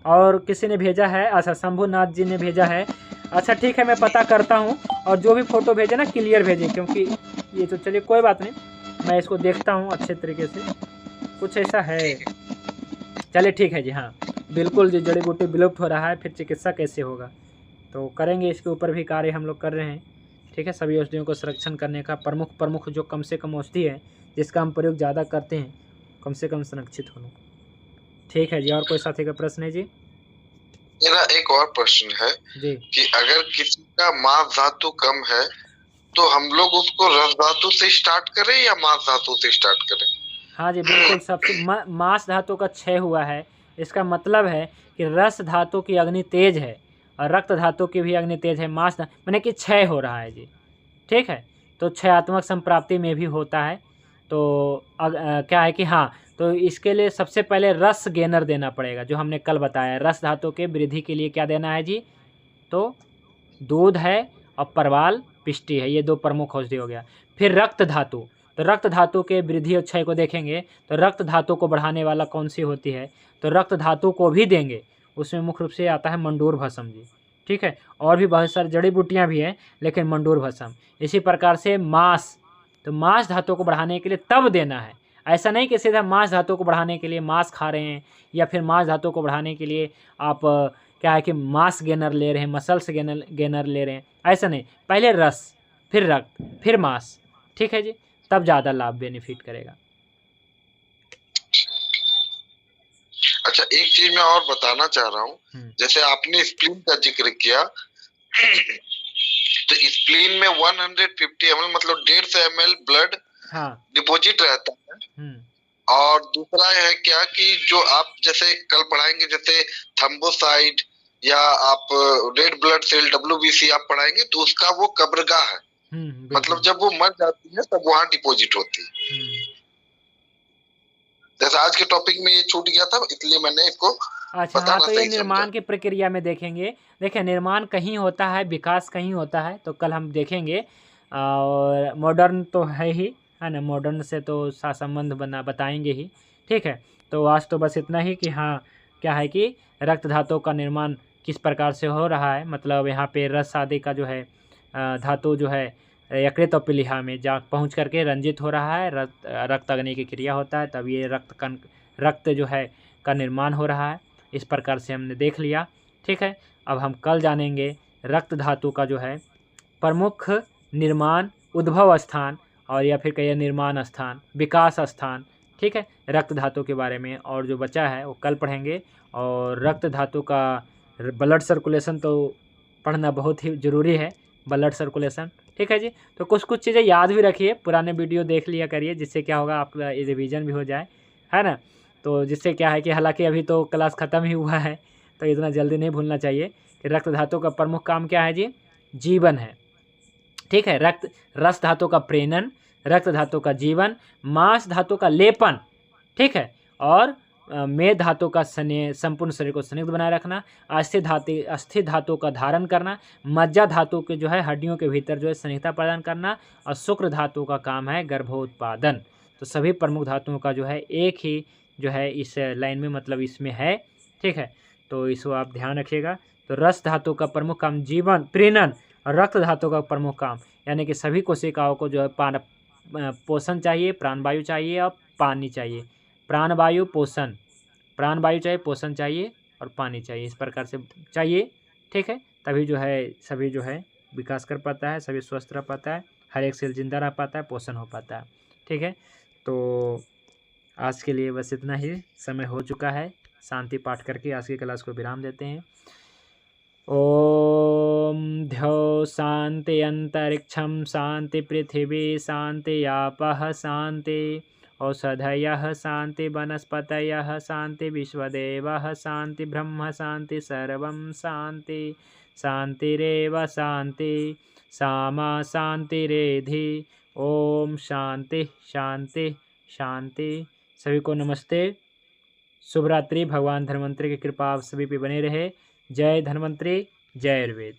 और किसी ने भेजा है, अच्छा शंभुनाथ जी ने भेजा है। अच्छा ठीक है, मैं पता करता हूँ, और जो भी फ़ोटो भेजे ना क्लियर भेजें, क्योंकि ये तो चलिए कोई बात नहीं, मैं इसको देखता हूँ अच्छे तरीके से। कुछ ऐसा है, चलिए ठीक है जी। हाँ बिल्कुल जी, जड़ी बूटी विलुप्त हो रहा है, फिर चिकित्सा कैसे होगा? तो करेंगे, इसके ऊपर भी कार्य हम लोग कर रहे हैं। ठीक है, सभी औषधियों को संरक्षण करने का प्रमुख जो कम से कम औषधि है जिसका हम प्रयोग ज़्यादा करते हैं, कम से कम संरक्षित होना। ठीक है जी, और कोई साथी का प्रश्न है जी? मेरा एक और प्रश्न है जी कि अगर किसी का मांस धातु कम है तो हम लोग उसको रस धातु से स्टार्ट करें या मांस धातु से स्टार्ट करें? हाँ जी बिल्कुल, सबसे मांस धातु का क्षय हुआ है, इसका मतलब है कि रस धातु की अग्नि तेज है और रक्त धातु की भी अग्नि तेज है। माने कि क्षय हो रहा है जी। ठीक है, तो क्षयात्मक संप्राप्ति में भी होता है। तो क्या है कि हाँ, तो इसके लिए सबसे पहले रस गेनर देना पड़ेगा, जो हमने कल बताया। रस धातु के वृद्धि के लिए क्या देना है जी? तो दूध है और परवाल पिष्टी है, ये दो प्रमुख औषधि हो गया। फिर रक्त धातु, तो रक्त धातु के वृद्धि और क्षय को देखेंगे तो रक्त धातु को बढ़ाने वाला कौन सी होती है? तो रक्त धातु को भी देंगे, उसमें मुख्य रूप से आता है मंडूर भस्म जी। ठीक है, और भी बहुत सारी जड़ी बूटियाँ भी हैं, लेकिन मंडूर भस्म। इसी प्रकार से मांस, तो मांस धातु को बढ़ाने के लिए तब देना है, ऐसा नहीं कि सीधा मांस धातु को बढ़ाने के लिए मांस खा रहे हैं, या फिर मांस धातु को बढ़ाने के लिए आप क्या है कि मांस गेनर ले रहे हैं, मसल्स गेनर ले रहे हैं, ऐसा नहीं। पहले रस, फिर रक्त, फिर मांस। ठीक है जी, तब ज़्यादा लाभ बेनिफिट करेगा। अच्छा, एक चीज मैं और बताना चाह रहा हूँ, जैसे आपने स्प्लीन का जिक्र किया, तो स्प्लीन में 150 ml मतलब 150 ml ब्लड डिपॉजिट रहता है। और दूसरा है क्या कि जो आप जैसे कल पढ़ाएंगे, जैसे थम्बोसाइड या आप रेड ब्लड सेल WBC आप पढ़ाएंगे, तो उसका वो कब्रगाह है, मतलब जब वो मर जाती है तब वहां डिपॉजिट होती है। जैसे आज के टॉपिक में ये छूट गया था, इसलिए मैंने इसको अच्छा हाँ, तो ये निर्माण की प्रक्रिया में देखेंगे। देखिए, निर्माण कहीं होता है, विकास कहीं होता है, तो कल हम देखेंगे। और मॉडर्न तो है ही, है ना, मॉडर्न से तो संबंध बताएंगे ही। ठीक है, तो आज तो बस इतना ही कि हाँ, क्या है कि रक्त धातु का निर्माण किस प्रकार से हो रहा है, मतलब यहाँ पे रस आदि का जो है धातु जो है यकृत और प्लीहा में जा पहुँच करके रंजित हो रहा है, रक्त अग्नि की क्रिया होता है, तब ये रक्त जो है का निर्माण हो रहा है। इस प्रकार से हमने देख लिया। ठीक है, अब हम कल जानेंगे रक्त धातु का जो है प्रमुख निर्माण, उद्भव स्थान, और या फिर कहिए निर्माण स्थान, विकास स्थान। ठीक है, रक्त धातु के बारे में और जो बचा है वो कल पढ़ेंगे। और रक्त धातु का ब्लड सर्कुलेशन तो पढ़ना बहुत ही ज़रूरी है, ब्लड सर्कुलेशन। ठीक है जी, तो कुछ कुछ चीज़ें याद भी रखिए, पुराने वीडियो देख लिया करिए, जिससे क्या होगा आपका रिवीजन भी हो जाए, है ना। तो जिससे क्या है कि हालांकि अभी तो क्लास ख़त्म ही हुआ है, तो इतना जल्दी नहीं भूलना चाहिए कि रक्त धातु का प्रमुख काम क्या है जी? जीवन है। ठीक है, रस धातु का प्रेरण, रक्त धातु का जीवन, मांस धातु का लेपन। ठीक है, और मेद धातु का संपूर्ण शरीर को संयुक्त बनाए रखना, अस्थिर धातु का धारण करना, मज्जा धातु के जो है हड्डियों के भीतर जो है संहिता प्रदान करना, और शुक्र धातु का काम है गर्भोत्पादन। तो सभी प्रमुख धातुओं का जो है एक ही जो है इस लाइन में, मतलब इसमें है। ठीक है, तो इसको आप ध्यान रखिएगा। तो रस धातु का प्रमुख काम जीवन, प्रेरण, और रक्त धातु का प्रमुख काम यानी कि सभी कोशिकाओं को जो है पोषण चाहिए, प्राणवायु चाहिए और पानी चाहिए। प्राणवायु पोषण, प्राणवायु चाहिए, पोषण चाहिए और पानी चाहिए, इस प्रकार से चाहिए। ठीक है, तभी जो है सभी जो है विकास कर पाता है, सभी स्वस्थ रह पाता है, हर एक सेल जिंदा रह पाता है, पोषण हो पाता है। ठीक है, तो आज के लिए बस इतना ही, समय हो चुका है। शांति पाठ करके आज की क्लास को विराम देते हैं। ओम ध्यो शांति अंतरिक्षम शांति पृथिवी शांति आपः शांति औषधयः शांति वनस्पतयः शांति विश्वदेवः शांति ब्रह्म शांति सर्वं शांति शांतिरेव शांति सामा शांतिरेधि। ओम शांति शांति शांति। सभी को नमस्ते, शुभ रात्रि। भगवान धन्वंतरि की कृपा आप सभी पे बने रहे। जय धन्वंतरि, जय आयुर्वेद।